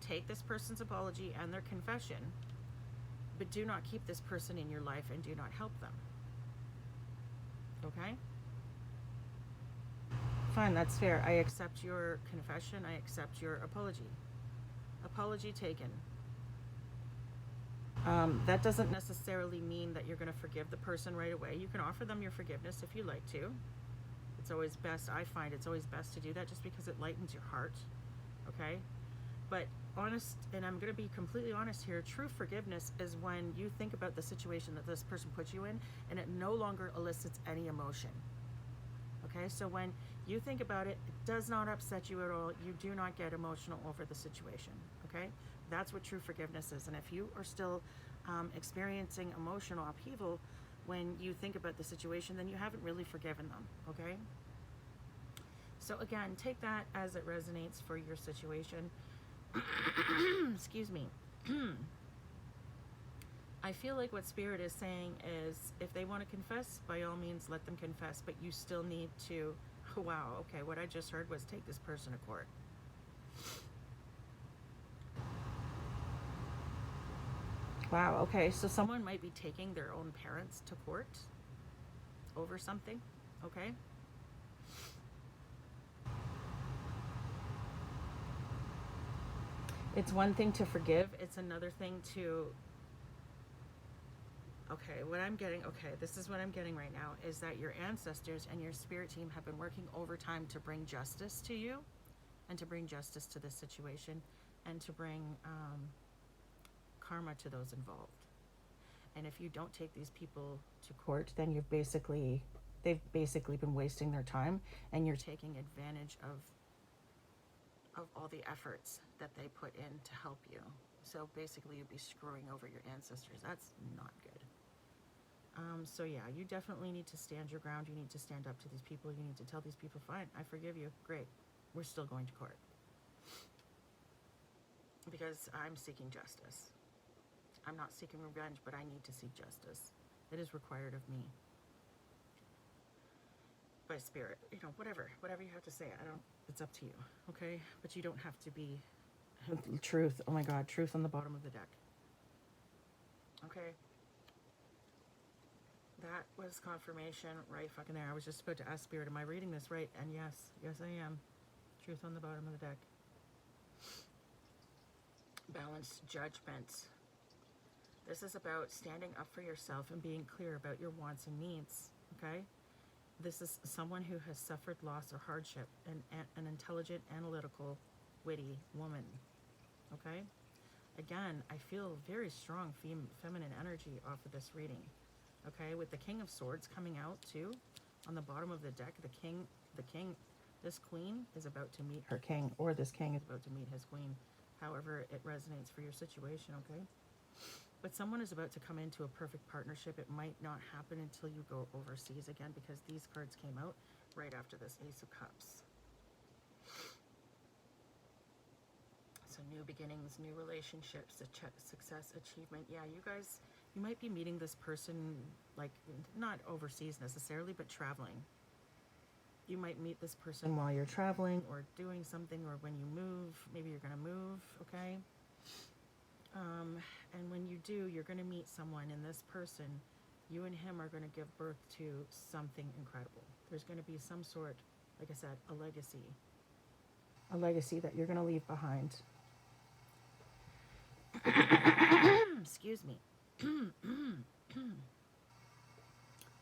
Take this person's apology and their confession, but do not keep this person in your life and do not help them. Okay? Fine, that's fair. I accept your confession. I accept your apology. Apology taken. That doesn't necessarily mean that you're going to forgive the person right away. You can offer them your forgiveness if you like to. It's always best, I find it's always best to do that just because it lightens your heart. Okay? But honest, and I'm going to be completely honest here, true forgiveness is when you think about the situation that this person put you in and it no longer elicits any emotion. Okay? So when you think about it, it does not upset you at all. You do not get emotional over the situation. Okay? That's what true forgiveness is. And if you are still experiencing emotional upheaval when you think about the situation, then you haven't really forgiven them. Okay? So again, take that as it resonates for your situation. Excuse me. I feel like what Spirit is saying is if they want to confess, by all means, let them confess, but you still need to, oh, wow, okay, what I just heard was take this person to court. Wow, okay, so someone might be taking their own parents to court over something, okay? It's one thing to forgive, it's another thing to, okay, this is what I'm getting right now, is that your ancestors and your spirit team have been working overtime to bring justice to you and to bring justice to this situation and to bring karma to those involved. And if you don't take these people to court, then they've basically been wasting their time and you're taking advantage of all the efforts that they put in to help you. So basically you'd be screwing over your ancestors. That's not good. So yeah, you definitely need to stand your ground. You need to stand up to these people. You need to tell these people, fine, I forgive you. Great. We're still going to court. Because I'm seeking justice. I'm not seeking revenge, but I need to seek justice. It is required of me. By Spirit. You know, whatever you have to say. It's up to you. Okay? But you don't have to be truth. Oh my God, truth on the bottom of the deck. Okay? That was confirmation right fucking there. I was just about to ask Spirit, am I reading this right? And yes I am. Truth on the bottom of the deck. Balanced judgment. This is about standing up for yourself and being clear about your wants and needs. Okay? This is someone who has suffered loss or hardship, an intelligent, analytical, witty woman. Okay? Again, I feel very strong feminine energy off of this reading. Okay? With the King of Swords coming out too, on the bottom of the deck, this queen is about to meet her king, or this king is about to meet his queen. However it resonates for your situation, okay? But someone is about to come into a perfect partnership. It might not happen until you go overseas again, because these cards came out right after this Ace of Cups. So new beginnings, new relationships, success, achievement. Yeah, you guys, you might be meeting this person, like, not overseas necessarily, but traveling. You might meet this person while you're traveling or doing something, or when you move. Maybe you're going to move, okay? And when you do, you're going to meet someone, and this person, you and him are going to give birth to something incredible. There's going to be some sort, like I said, a legacy that you're going to leave behind. Excuse me.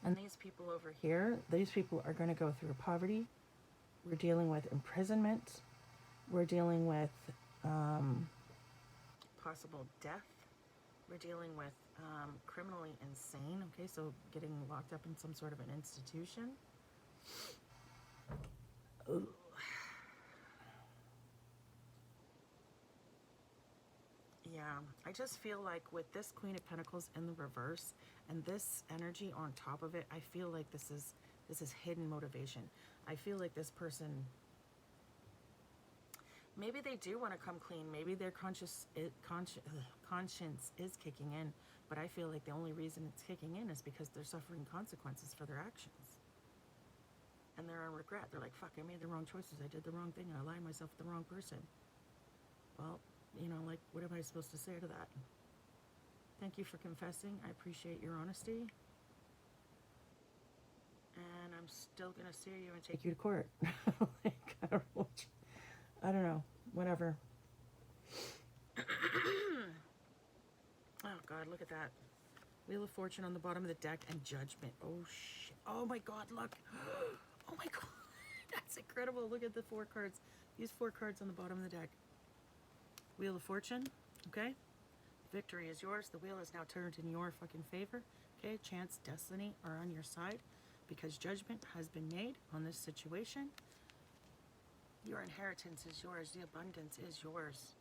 And these people over here, these people are going to go through poverty. We're dealing with imprisonment. We're dealing with possible death. We're dealing with criminally insane. Okay, so getting locked up in some sort of an institution. Ooh. Yeah, I just feel like with this Queen of Pentacles in the reverse and this energy on top of it, I feel like this is hidden motivation. I feel like this person, Maybe they do want to come clean. Maybe their conscience is kicking in. But I feel like the only reason it's kicking in is because they're suffering consequences for their actions. And they're on regret. They're like, fuck, I made the wrong choices. I did the wrong thing. I aligned myself with the wrong person. Well, you know, like, what am I supposed to say to that? Thank you for confessing. I appreciate your honesty. And I'm still going to sue you and take you to court. Like, I don't know. Whatever. Oh, God, look at that. Wheel of Fortune on the bottom of the deck and Judgment. Oh, shit. Oh, my God, look. Oh, my God. That's incredible. Look at the 4 cards. These 4 cards on the bottom of the deck. Wheel of Fortune, okay? Victory is yours. The wheel is now turned in your fucking favor. Okay, chance, destiny are on your side because judgment has been made on this situation. Your inheritance is yours. The abundance is yours.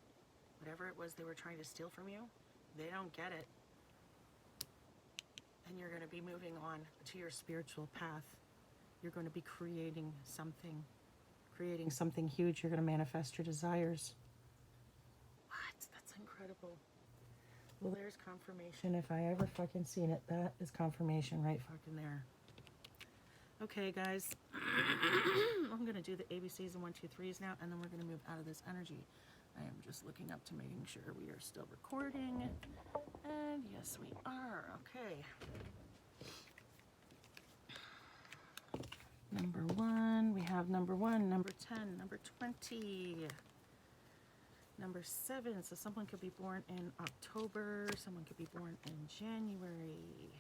Whatever it was they were trying to steal from you, they don't get it. And you're going to be moving on to your spiritual path. You're going to be creating something huge. You're going to manifest your desires. What? That's incredible. Well, there's confirmation. If I ever fucking seen it, that is confirmation right fucking there. Okay, guys. I'm going to do the ABCs and 1, 2, 3s now, and then we're going to move out of this energy. I am just looking up to making sure we are still recording. And yes, we are. Okay. Number 1. We have number 1, number 10, number 20. Number 7, so someone could be born in October, someone could be born in January.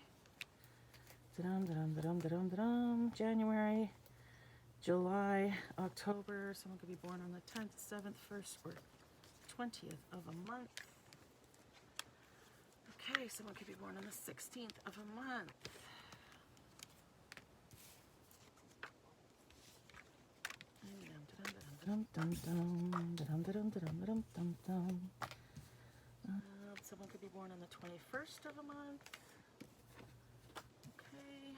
January, July, October, someone could be born on the 10th, 7th, 1st, or 20th of a month. Okay, someone could be born on the 16th of a month. Someone could be born on the 21st of a month. Okay.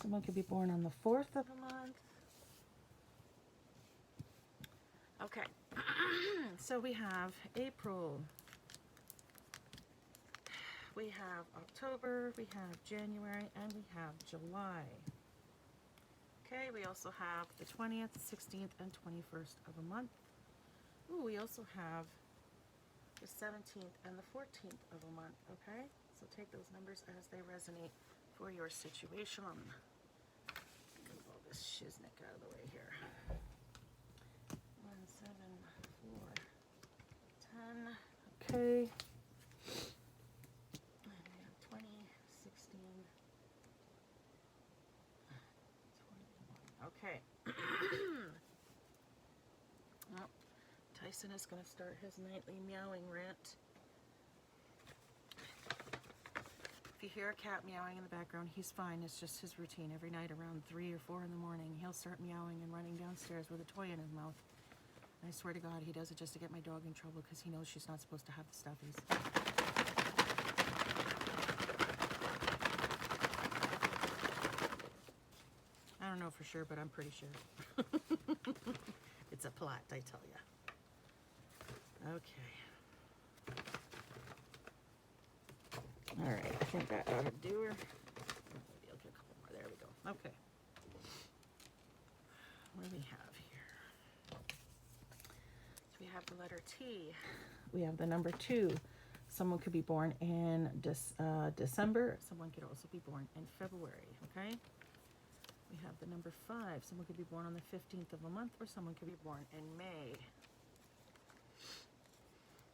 Someone could be born on the 4th of a month. Okay. So we have April. We have October, we have January, and we have July. Okay, we also have the 20th, 16th, and 21st of a month. Ooh, we also have the 17th and the 14th of a month, okay? So take those numbers as they resonate for your situation. Move all this shiznick out of the way here. 1, 7, 4, 10. Okay. 16, 21. Okay. Well, Tyson is going to start his nightly meowing rant. If you hear a cat meowing in the background, he's fine. It's just his routine. Every night around 3 or 4 in the morning, he'll start meowing and running downstairs with a toy in his mouth. And I swear to God, he does it just to get my dog in trouble because he knows she's not supposed to have the stuffies. I don't know for sure, but I'm pretty sure. It's a plot, I tell ya. Okay. All right, I think that ought to do her. Maybe I'll get a couple more. There we go. Okay. What do we have here? So we have the letter T. We have the number 2. Someone could be born in December. Someone could also be born in February, okay? We have the number 5. Someone could be born on the 15th of a month, or someone could be born in May.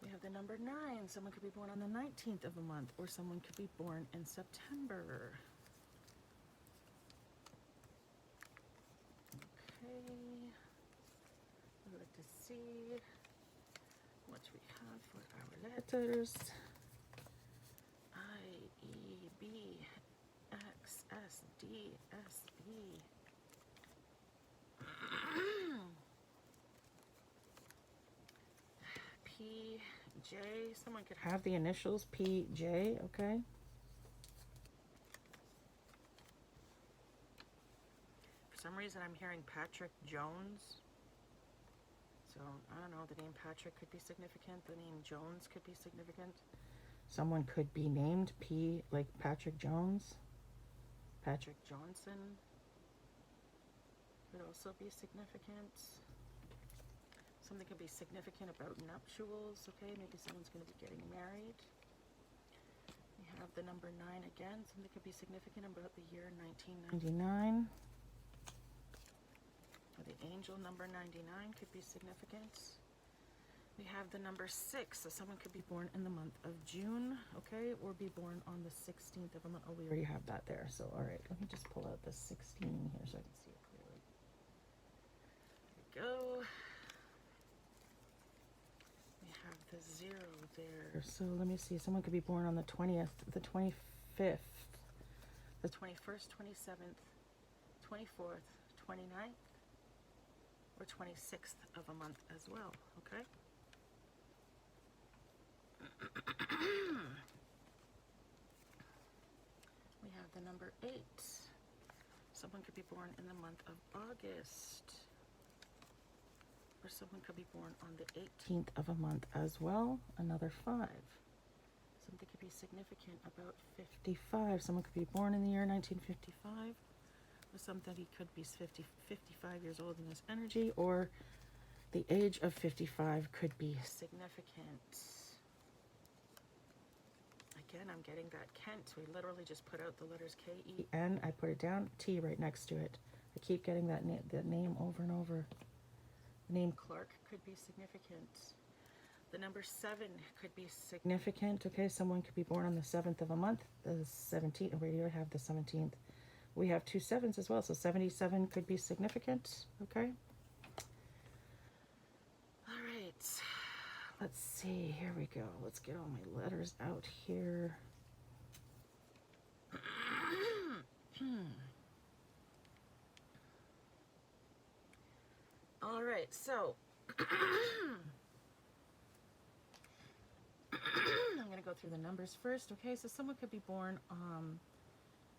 We have the number 9. Someone could be born on the 19th of a month, or someone could be born in September. Okay. I'd like to see what we have for our letters. I, E, B, X, S, D, S, B. P, J. Someone could have the initials P, J, okay? some reason I'm hearing Patrick Jones. So, I don't know, the name Patrick could be significant. The name Jones could be significant. Someone could be named like Patrick Jones. Patrick Johnson could also be significant. Something could be significant about nuptials, okay? Maybe someone's going to be getting married. We have the number 9 again. Something could be significant about the year 1999. Or the angel number 99 could be significant. We have the number 6, so someone could be born in the month of June, okay? Or be born on the 16th of a month. Oh, we already have that there. So, all right, let me just pull out the 16 here so I can see it clearly. There we go. Have the 0 there. So let me see. Someone could be born on the 20th, the 25th, the 21st, 27th, 24th, 29th, or 26th of a month as well. Okay? We have the number 8. Someone could be born in the month of August. Or someone could be born on the 18th of a month as well. Another 5. Something could be significant about 55. Someone could be born in the year 1955. Or somebody could be 55 years old in this energy. Or the age of 55 could be significant. Again, I'm getting that Kent. We literally just put out the letters K-E-N. I put it down, T right next to it. I keep getting that name over and over. Name Clark could be significant. The number 7 could be significant. Okay, someone could be born on the 7th of a month. The 17th, we already have the 17th. We have 2 7s as well, so 77 could be significant. Okay. All right. Let's see. Here we go. Let's get all my letters out here. All right, so I'm going to go through the numbers first. Okay, so someone could be born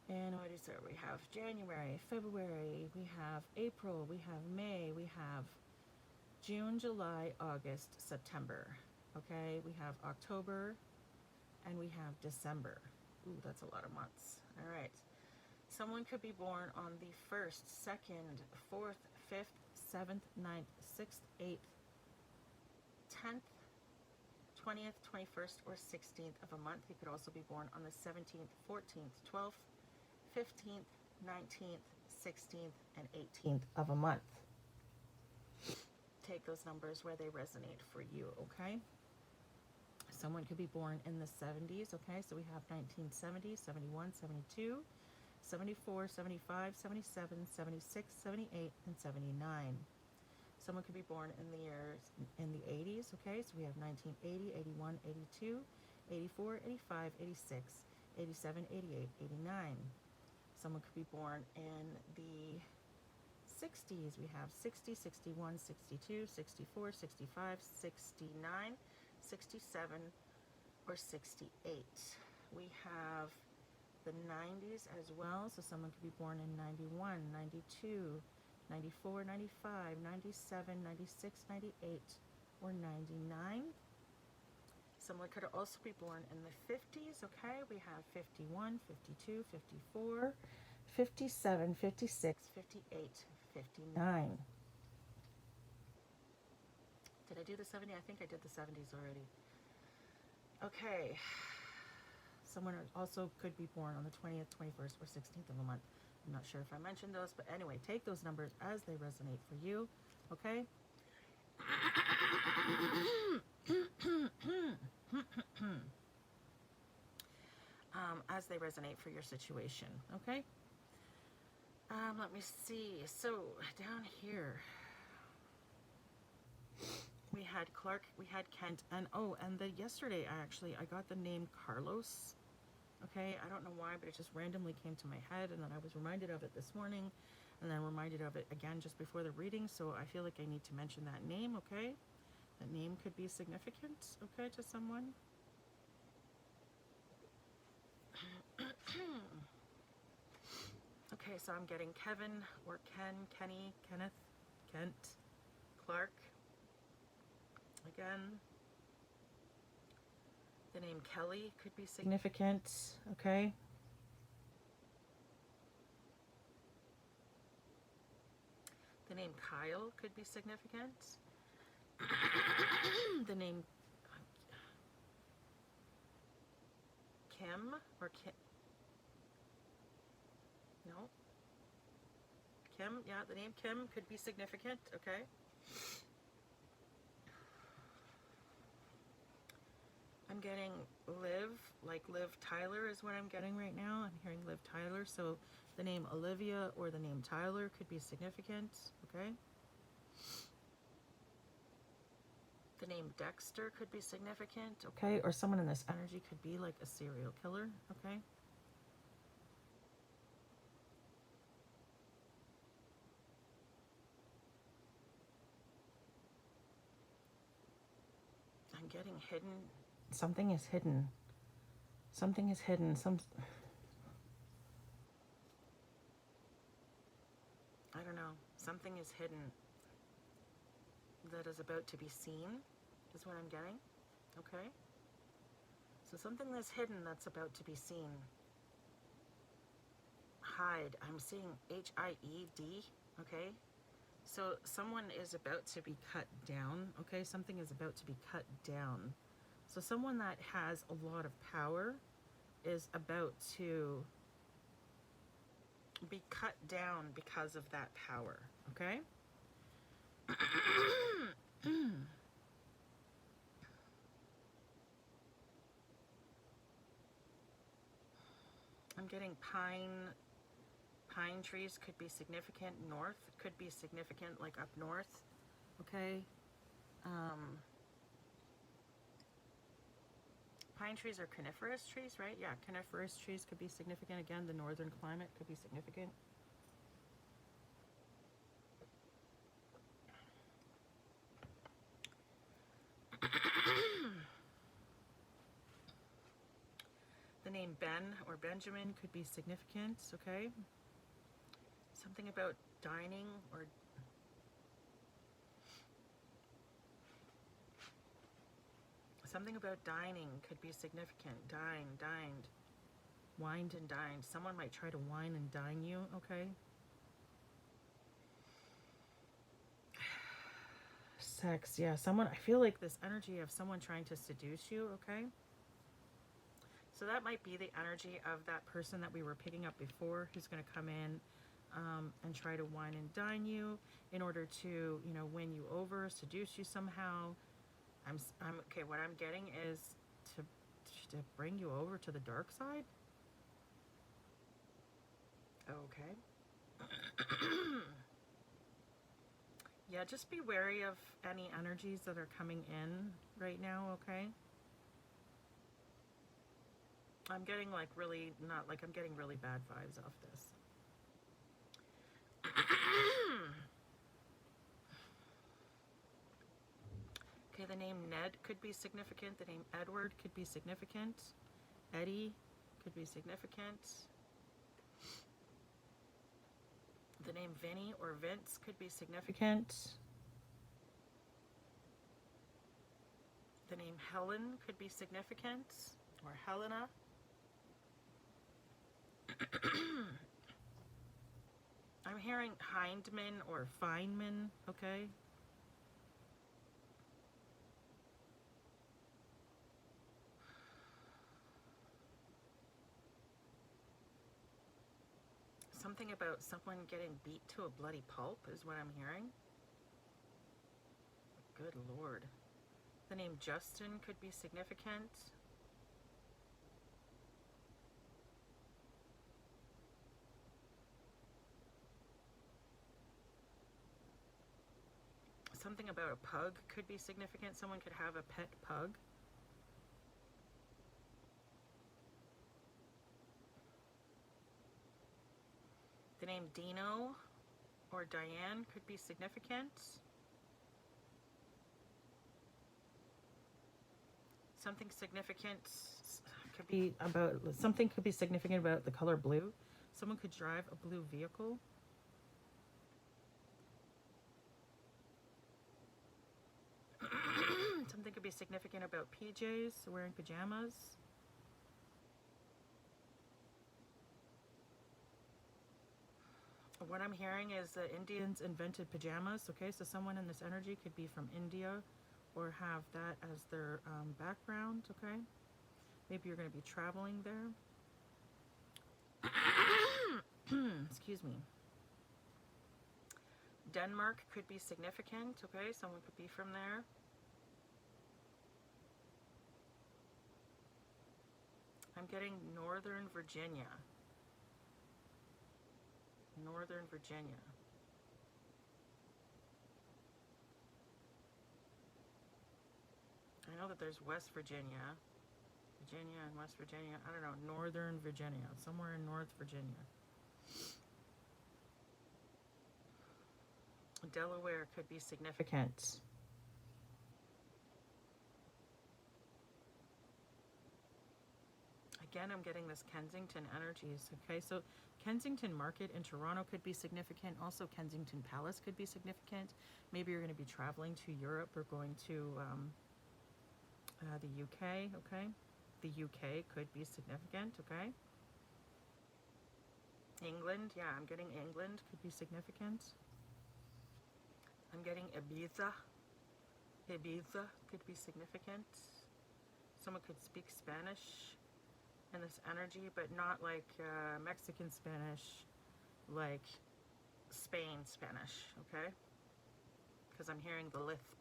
and what is there? We have January, February, we have April, we have May, we have June, July, August, September. Okay, we have October, and we have December. Ooh, that's a lot of months. All right. Someone could be born on the 1st, 2nd, 4th, 5th, 7th, 9th, 6th, 8th, 10th, 20th, 21st, or 16th of a month. He could also be born on the 17th, 14th, 12th, 15th, 19th, 16th, and 18th of a month. Take those numbers where they resonate for you, okay? Someone could be born in the 70s, okay? So we have 1970, 71, 72, 74, 75, 77, 76, 78, and 79. Someone could be born in the years in the 80s, okay? So we have 1980, 81, 82, 84, 85, 86, 87, 88, 89. Someone could be born in the 60s. We have 60, 61, 62, 64, 65, 69, 67, or 68. We have the 90s as well, so someone could be born in 91, 92, 94, 95, 97, 96, 98, or 99. Someone could also be born in the 50s, okay? We have 51, 52, 54, 57, 56, 58, 59. Did I do the 70? I think I did the 70s already. Okay. Someone also could be born on the 20th, 21st, or 16th of a month. I'm not sure if I mentioned those, but anyway, take those numbers as they resonate for you, okay? As they resonate for your situation, okay? Let me see. So down here, we had Clark, we had Kent, and yesterday I got the name Carlos. Okay, I don't know why, but it just randomly came to my head, and then I was reminded of it this morning, and then reminded of it again just before the reading. So I feel like I need to mention that name. Okay, that name could be significant. Okay, to someone. Okay, Okay, so I'm getting Kevin or Ken, Kenny, Kenneth, Kent, Clark. Again, the name Kelly could be significant, okay? The name Kyle could be significant. The name Kim or Kim. No. Kim, yeah, the name Kim could be significant, okay? I'm getting Liv, like Liv Tyler is what I'm getting right now. I'm hearing Liv Tyler, so the name Olivia or the name Tyler could be significant, okay? The name Dexter could be significant, okay? Or someone in this energy could be like a serial killer, okay? I'm getting hidden. Something is hidden. Something is hidden. I don't know. Something is hidden that is about to be seen, is what I'm getting, okay? So something that's hidden that's about to be seen. Hide. I'm seeing H-I-E-D, okay? So someone is about to be cut down, okay? Something is about to be cut down. So someone that has a lot of power is about to be cut down because of that power, okay? I'm getting pine trees could be significant. North could be significant, like up north, okay? Pine trees are coniferous trees, right? Yeah, coniferous trees could be significant. Again, the northern climate could be significant. The name Ben or Benjamin could be significant, okay? Something about dining or something about dining could be significant. Dined, wined and dined. Someone might try to wine and dine you, okay? Sex, yeah, someone, I feel like this energy of someone trying to seduce you, okay? So that might be the energy of that person that we were picking up before who's going to come in and try to wine and dine you in order to, you know, win you over, seduce you somehow. I'm okay, what I'm getting is to bring you over to the dark side. Okay. Yeah, just be wary of any energies that are coming in right now, okay? I'm getting like really, not like I'm getting really bad vibes off this. Okay, the name Ned could be significant. The name Edward could be significant. Eddie could be significant. The name Vinny or Vince could be significant. The name Helen could be significant, or Helena. I'm hearing Hindman or Feynman, okay? Something about someone getting beat to a bloody pulp is what I'm hearing. Good Lord. The name Justin could be significant. Something about a pug could be significant. Someone could have a pet pug. The name Dino or Diane could be significant. Something significant could be about, something could be significant about the color blue. Someone could drive a blue vehicle. Something could be significant about PJs, wearing pajamas. What I'm hearing is that Indians invented pajamas, okay? So someone in this energy could be from India or have that as their background, okay? Maybe you're going to be traveling there. Excuse me. Denmark could be significant, okay? Someone could be from there. I'm getting Northern Virginia. Northern Virginia. I know that there's West Virginia. Virginia and West Virginia. I don't know. Northern Virginia. Somewhere in North Virginia. Delaware could be significant. Again, I'm getting this Kensington energies, okay? So Kensington Market in Toronto could be significant. Also, Kensington Palace could be significant. Maybe you're going to be traveling to Europe or going to the UK, okay? The UK could be significant, okay? England, yeah, I'm getting England could be significant. I'm getting Ibiza. Ibiza could be significant. Someone could speak Spanish in this energy, but not like Mexican Spanish, like Spain Spanish, okay? Because I'm hearing the lisp.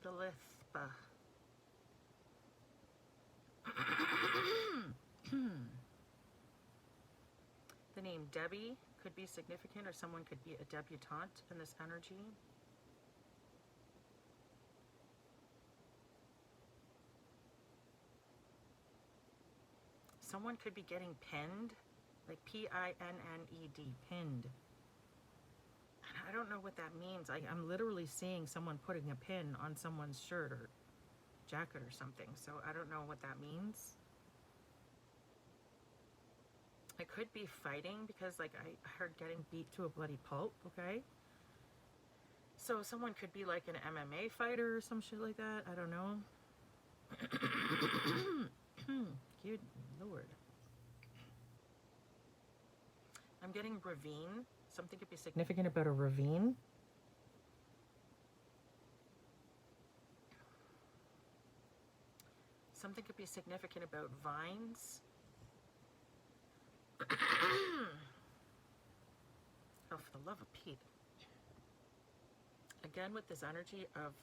The lisp. The name Debbie could be significant, or someone could be a debutante in this energy. Someone could be getting pinned, like Pinned, pinned. And I don't know what that means. I'm literally seeing someone putting a pin on someone's shirt or jacket or something, so I don't know what that means. It could be fighting, because like I heard getting beat to a bloody pulp, okay? So someone could be like an MMA fighter or some shit like that. I don't know. Good Lord. I'm getting ravine. Something could be significant about a ravine. Something could be significant about vines. Oh, for the love of Pete. Again, with this energy of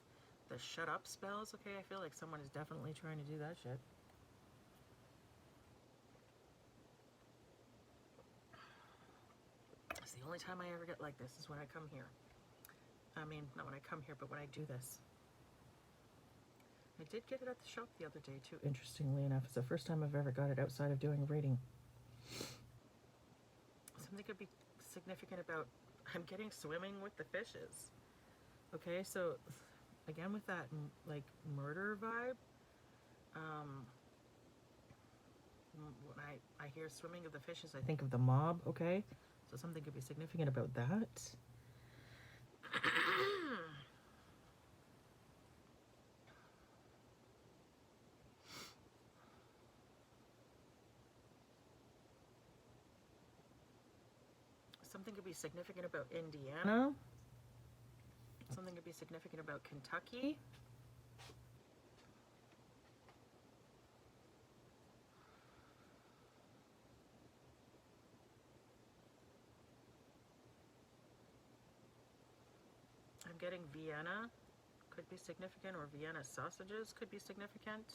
the shut up spells, okay, I feel like someone is definitely trying to do that shit. It's the only time I ever get like this is when I come here. I mean, not when I come here, but when I do this. I did get it at the shop the other day too, interestingly enough. It's the first time I've ever got it outside of doing a reading. Something could be significant about, I'm getting swimming with the fishes. Okay, so again with that like murder vibe, when I hear swimming of the fishes, I think of the mob, okay? So something could be significant about that. Something could be significant about Indiana. Something could be significant about Kentucky. I'm getting Vienna could be significant, or Vienna sausages could be significant.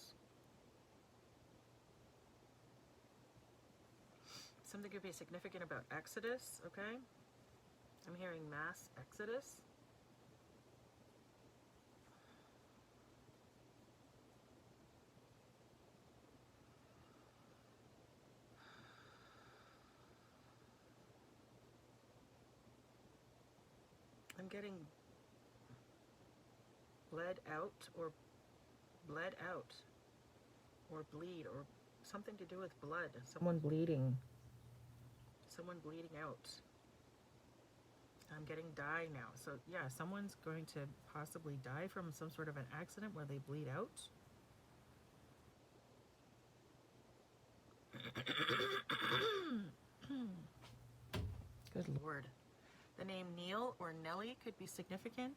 Something could be significant about Exodus, okay? I'm hearing mass exodus. I'm getting bled out, or bled out, or bleed, or something to do with blood. Someone bleeding. Someone bleeding out. I'm getting die now. So yeah, someone's going to possibly die from some sort of an accident where they bleed out. Good Lord. The name Neil or Nellie could be significant.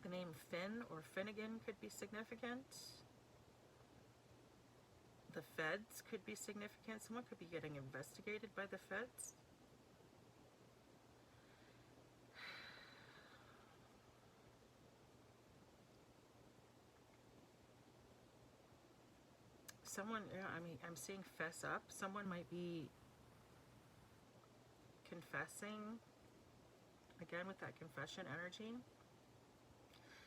The name Finn or Finnegan could be significant. The feds could be significant. Someone could be getting investigated by the feds. Someone, yeah, I mean, I'm seeing fess up. Someone might be confessing, again with that confession energy.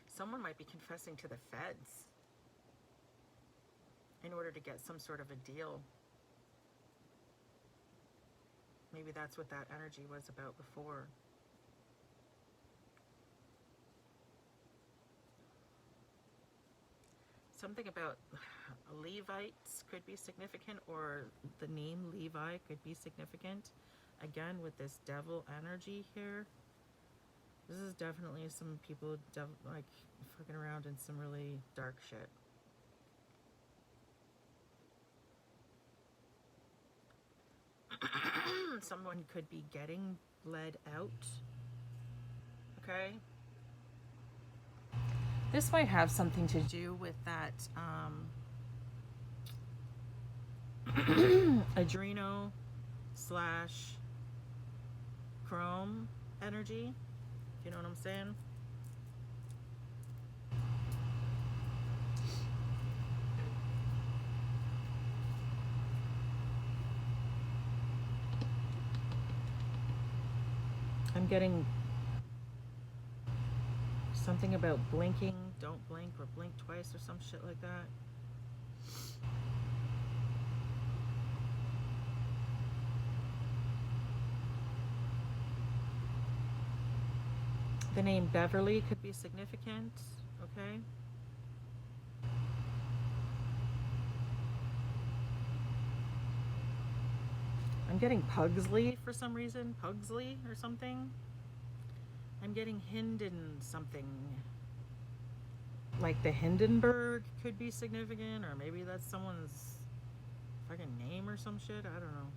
Someone might be confessing to the feds in order to get some sort of a deal. Maybe that's what that energy was about before. Something about Levites could be significant, or the name Levi could be significant. Again, with this devil energy here. This is definitely some people like fucking around in some really dark shit. Someone could be getting bled out. Okay? This might have something to do with that adreno slash chrome energy. You know what I'm saying? I'm getting something about blinking, don't blink, or blink twice, or some shit like that. The name Beverly could be significant, okay? I'm getting Pugsley for some reason, Pugsley or something. I'm getting Hinden something. Like the Hindenburg could be significant, or maybe that's someone's fucking name or some shit, I don't know.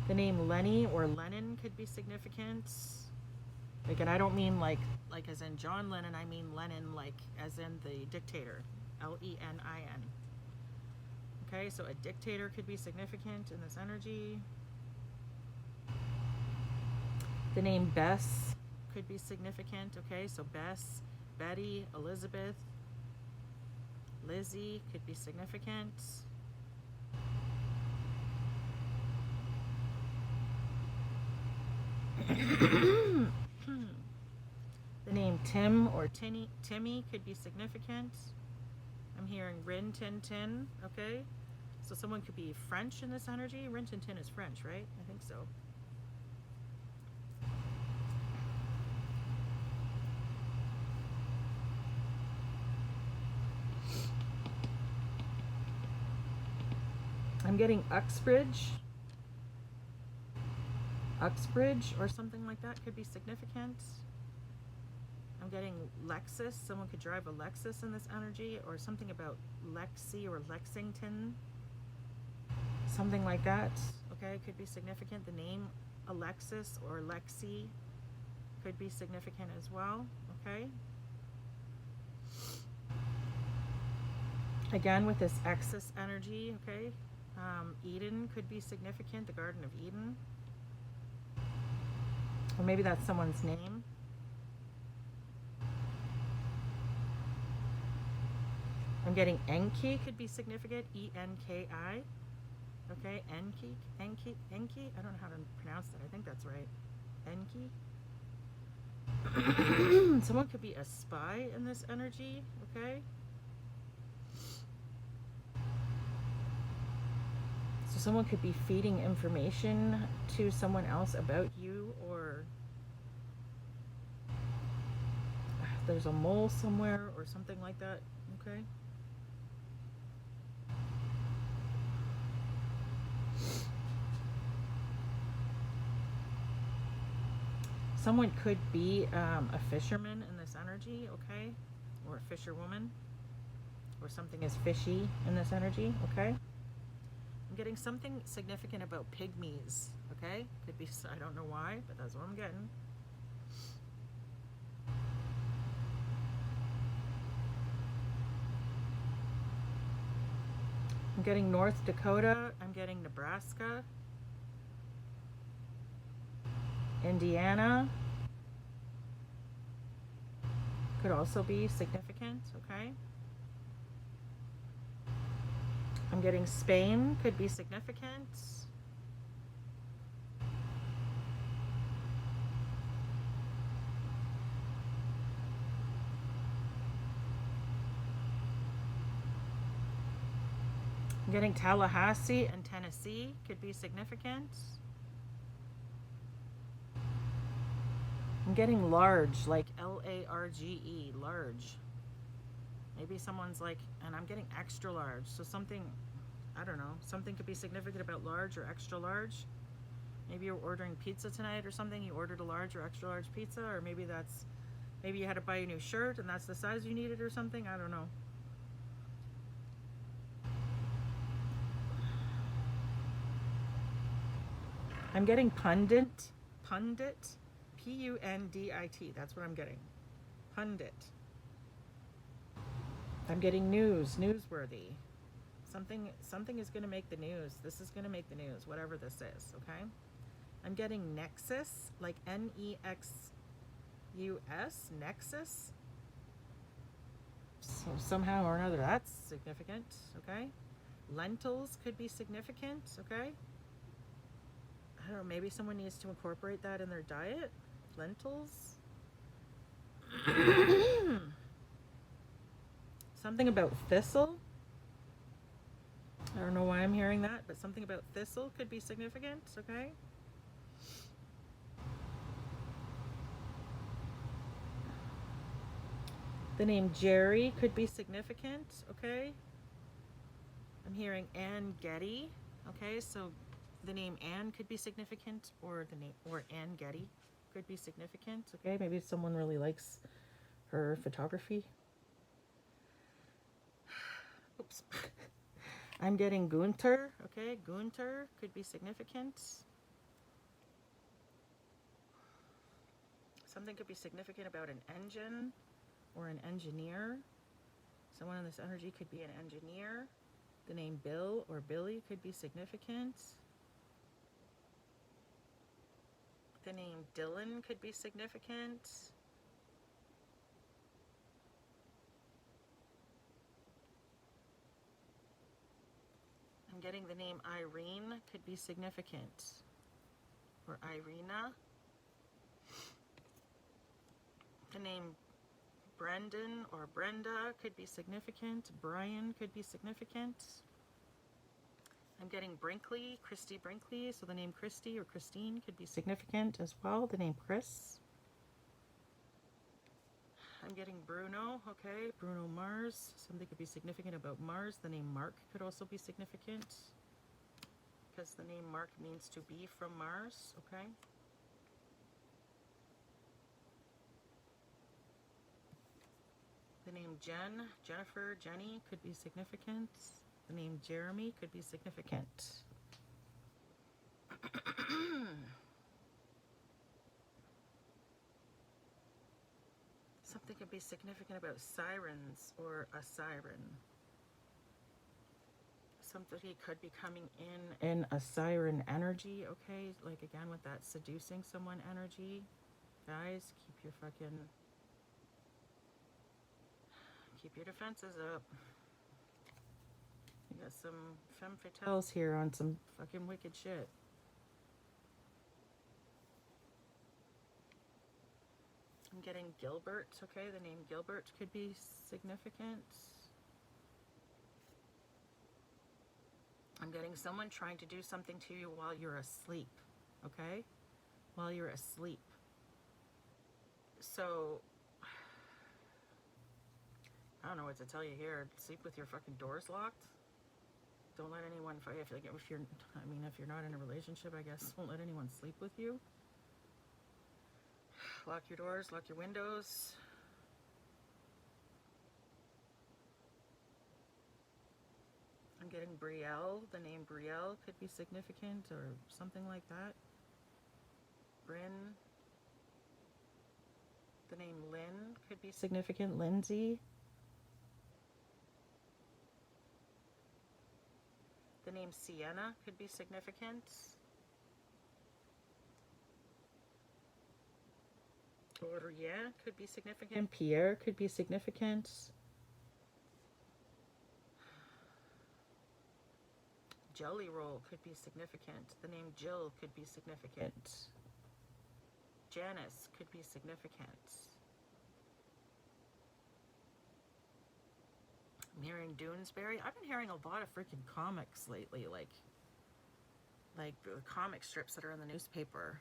The name Lenny or Lenin could be significant. Like, and I don't mean like as in John Lennon, I mean Lenin like as in the dictator. Lenin. Okay, so a dictator could be significant in this energy. The name Bess could be significant. Okay, so Bess, Betty, Elizabeth, Lizzie could be significant. The name Tim or Timmy could be significant. I'm hearing Rin Tin Tin, okay? So someone could be French in this energy. Rin Tin Tin is French, right? I think so. I'm getting Uxbridge or something like that could be significant. I'm getting Lexus. Someone could drive a Lexus in this energy, or something about Lexi or Lexington. Something like that. Okay, could be significant. The name Alexis or Lexi could be significant as well. Okay. Again, with this Exus energy, okay. Eden could be significant, the Garden of Eden. Or maybe that's someone's name. I'm getting Enki could be significant, E-N-K-I. Okay, Enki. I don't know how to pronounce that. I think that's right. Enki. Someone could be a spy in this energy, okay? So someone could be feeding information to someone else about you, or there's a mole somewhere or something like that. Okay. Someone could be a fisherman in this energy, okay? Or a fisherwoman. Or something is fishy in this energy, okay? I'm getting something significant about pygmies, okay? Could be, I don't know why, but that's what I'm getting. I'm getting North Dakota. I'm getting Nebraska. Indiana. Could also be significant, okay? I'm getting Spain. Could be significant. I'm getting Tallahassee and Tennessee. Could be significant. I'm getting large, like Large, large. Maybe someone's like, and I'm getting extra large. So something, I don't know, something could be significant about large or extra large. Maybe you're ordering pizza tonight or something. You ordered a large or extra large pizza, or maybe you had to buy a new shirt and that's the size you needed or something. I don't know. I'm getting pundit, Pundit. That's what I'm getting. Pundit. I'm getting newsworthy. Something is going to make the news. This is going to make the news, whatever this is, okay? I'm getting nexus, like Nexus, nexus. So somehow or another that's significant, okay? Lentils could be significant, okay? I don't know, maybe someone needs to incorporate that in their diet. Lentils. Something about thistle. I don't know why I'm hearing that, but something about thistle could be significant, okay? The name Jerry could be significant, okay? I'm hearing Ann Getty, okay? So the name Ann could be significant, or Ann Getty could be significant, okay? Maybe someone really likes her photography. Oops. I'm getting Gunter, okay? Gunter could be significant. Something could be significant about an engine or an engineer. Someone in this energy could be an engineer. The name Bill or Billy could be significant. The name Dylan could be significant. I'm getting the name Irene could be significant. Or Irina. The name Brendan or Brenda could be significant. Brian could be significant. I'm getting Brinkley, Christy Brinkley. So the name Christy or Christine could be significant as well. The name Chris. I'm getting Bruno, okay? Bruno Mars. Something could be significant about Mars. The name Mark could also be significant, because the name Mark means to be from Mars, okay? The name Jen, Jennifer, Jenny could be significant. The name Jeremy could be significant. Something could be significant about sirens or a siren. Somebody could be coming in a siren energy, okay? Like again with that seducing someone energy. Guys, keep your defenses up. You got some femme fatales here on some fucking wicked shit. I'm getting Gilbert, okay? The name Gilbert could be significant. I'm getting someone trying to do something to you while you're asleep, okay? While you're asleep. So, I don't know what to tell you here. Sleep with your fucking doors locked. Don't let anyone fight. If you're not in a relationship, I guess, don't let anyone sleep with you. Lock your doors, lock your windows. I'm getting Brielle. The name Brielle could be significant or something like that. Bryn. The name Lynn could be significant. Lindsay. The name Sienna could be significant. Aurien could be significant. Pierre could be significant. Jelly Roll could be significant. The name Jill could be significant. Janice could be significant. I'm hearing Doonesbury. I've been hearing a lot of freaking comics lately, like the comic strips that are in the newspaper.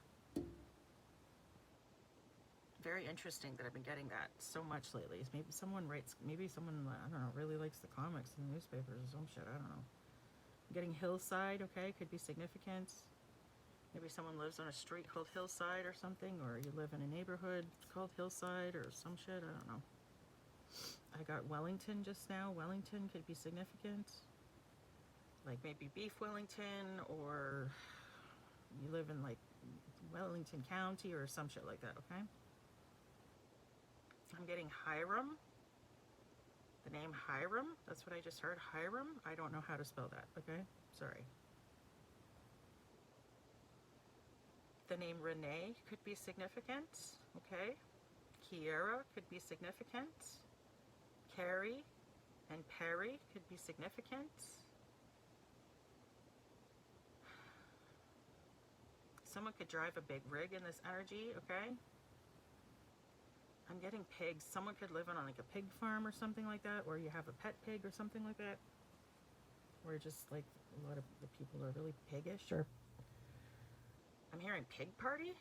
Very interesting that I've been getting that so much lately. Maybe someone, I don't know, really likes the comics in the newspapers or some shit. I don't know. I'm getting Hillside, okay, could be significant. Maybe someone lives on a street called Hillside or something, or you live in a neighborhood called Hillside or some shit. I don't know. I got Wellington just now. Wellington could be significant. Like maybe Beef Wellington, or you live in like Wellington County or some shit like that, okay? I'm getting Hiram. The name Hiram, that's what I just heard. Hiram, I don't know how to spell that, okay? Sorry. The name Renee could be significant, okay? Kiera could be significant. Carrie and Perry could be significant. Someone could drive a big rig in this energy, okay? I'm getting pigs. Someone could live on like a pig farm or something like that, or you have a pet pig or something like that. Or just like a lot of the people are really piggish. Or I'm hearing pig party?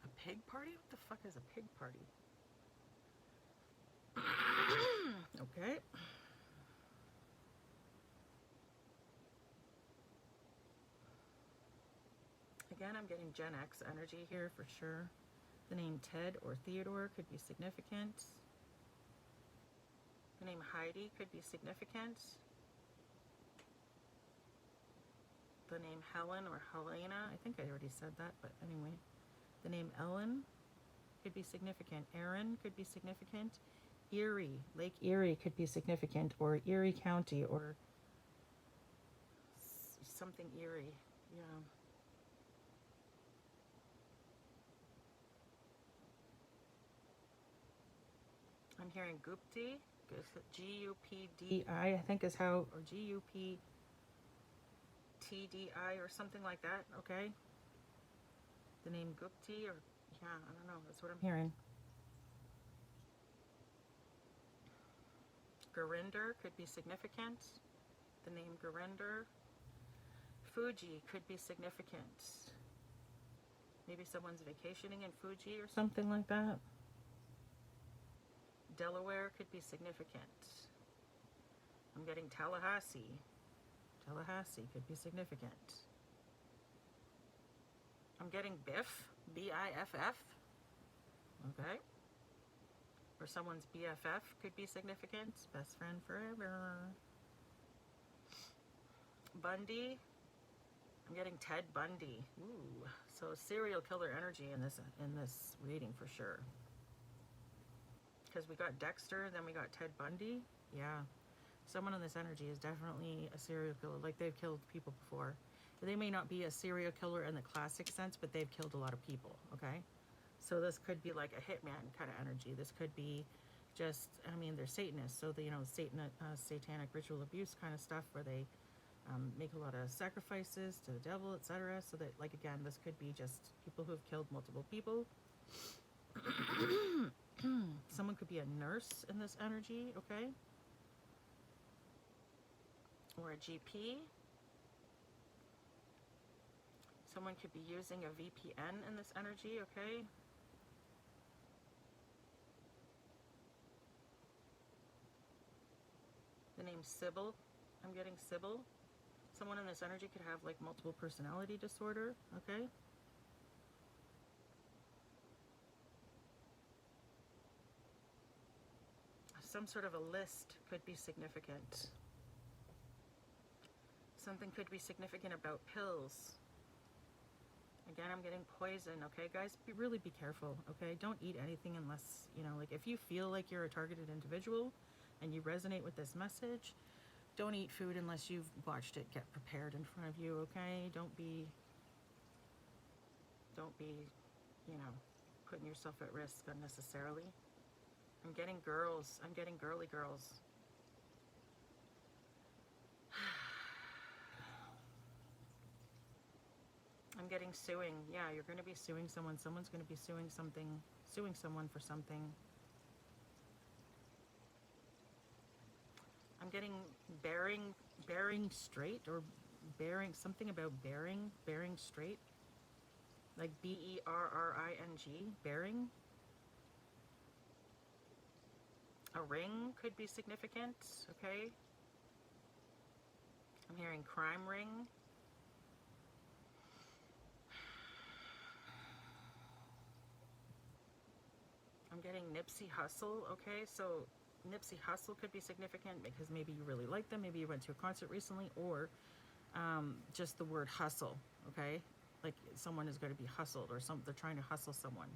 A pig party? What the fuck is a pig party? Okay. Again, I'm getting Gen X energy here for sure. The name Ted or Theodore could be significant. The name Heidi could be significant. The name Helen or Helena, I think I already said that, but anyway. The name Ellen could be significant. Aaron could be significant. Erie, Lake Erie could be significant, or Erie County, or something Erie, yeah. I'm hearing Gupti, G-U-P-D-I, I think is how, or G-U-P-T-D-I or something like that, okay? The name Gupti, or, yeah, I don't know, that's what I'm hearing. Gurinder could be significant. The name Gurinder. Fuji could be significant. Maybe someone's vacationing in Fuji or something like that. Delaware could be significant. I'm getting Tallahassee. Tallahassee could be significant. I'm getting Biff, B-I-F-F. Okay. Or someone's BFF could be significant. Best friend forever. Bundy. I'm getting Ted Bundy. Ooh. So serial killer energy in this reading for sure. Because we got Dexter, then we got Ted Bundy. Yeah. Someone in this energy is definitely a serial killer. Like they've killed people before. They may not be a serial killer in the classic sense, but they've killed a lot of people, okay? So this could be like a hitman kind of energy. This could be just, I mean, they're Satanists. So, satanic ritual abuse kind of stuff where they make a lot of sacrifices to the devil, etc. So that, like, again, this could be just people who have killed multiple people. Someone could be a nurse in this energy, okay? Or a GP. Someone could be using a VPN in this energy, okay? The name Sybil. I'm getting Sybil. Someone in this energy could have like multiple personality disorder, okay? Some sort of a list could be significant. Something could be significant about pills. Again, I'm getting poison, okay? Guys, really be careful, okay? Don't eat anything unless, you know, like if you feel like you're a targeted individual and you resonate with this message, don't eat food unless you've watched it get prepared in front of you, okay? Don't be, you know, putting yourself at risk unnecessarily. I'm getting girls. I'm getting girly girls. I'm getting suing. Yeah, you're going to be suing someone. Someone's going to be suing someone for something. I'm getting bearing straight, or bearing, something about bearing straight. Like BERRING, bearing. A ring could be significant, okay? I'm hearing crime ring. I'm getting Nipsey Hussle, okay? So Nipsey Hussle could be significant because maybe you really like them, maybe you went to a concert recently, or just the word hustle, okay? Like someone is going to be hustled, or they're trying to hustle someone,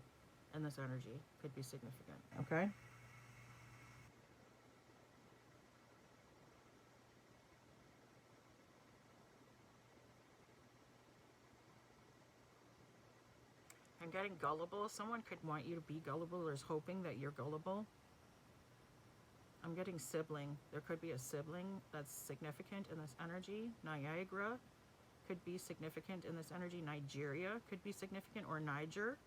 and this energy could be significant, okay? I'm getting gullible. Someone could want you to be gullible, or is hoping that you're gullible. I'm getting sibling. There could be a sibling that's significant in this energy. Niagara could be significant in this energy. Nigeria could be significant, or Niger.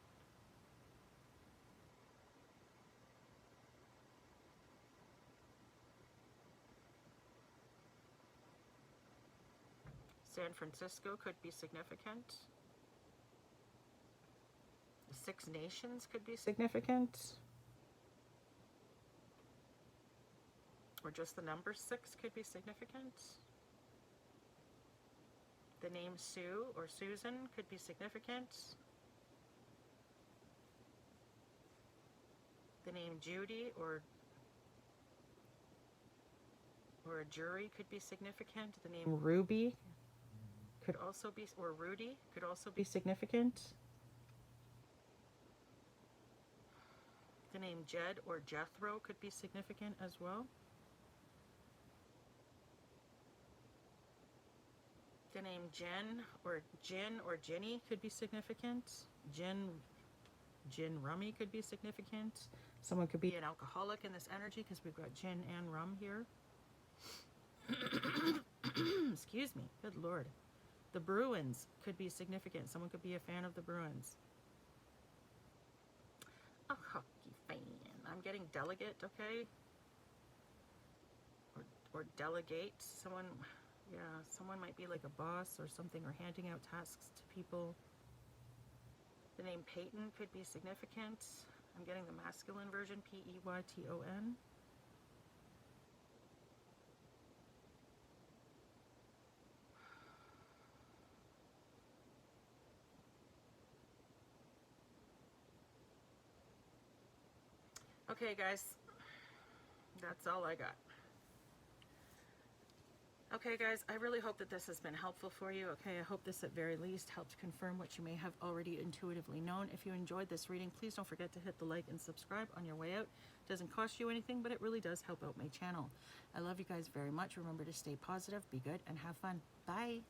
San Francisco could be significant. The Six Nations could be significant. Or just the number 6 could be significant. The name Sue or Susan could be significant. The name Judy or a jury could be significant. The name Ruby could also be, or Rudy could also be significant. The name Jed or Jethro could be significant as well. The name Jen or Jin or Ginny could be significant. Gin Rummy could be significant. Someone could be an alcoholic in this energy because we've got gin and rum here. Excuse me. Good Lord. The Bruins could be significant. Someone could be a fan of the Bruins. A hockey fan. I'm getting delegate, okay? Or delegate. Someone might be like a boss or something, or handing out tasks to people. The name Peyton could be significant. I'm getting the masculine version, Peyton. Okay, guys, that's all I got. Okay, guys, I really hope that this has been helpful for you. Okay, I hope this at very least helped confirm what you may have already intuitively known. If you enjoyed this reading, please don't forget to hit the like and subscribe on your way out. It doesn't cost you anything, but it really does help out my channel. I love you guys very much. Remember to stay positive, be good, and have fun. Bye.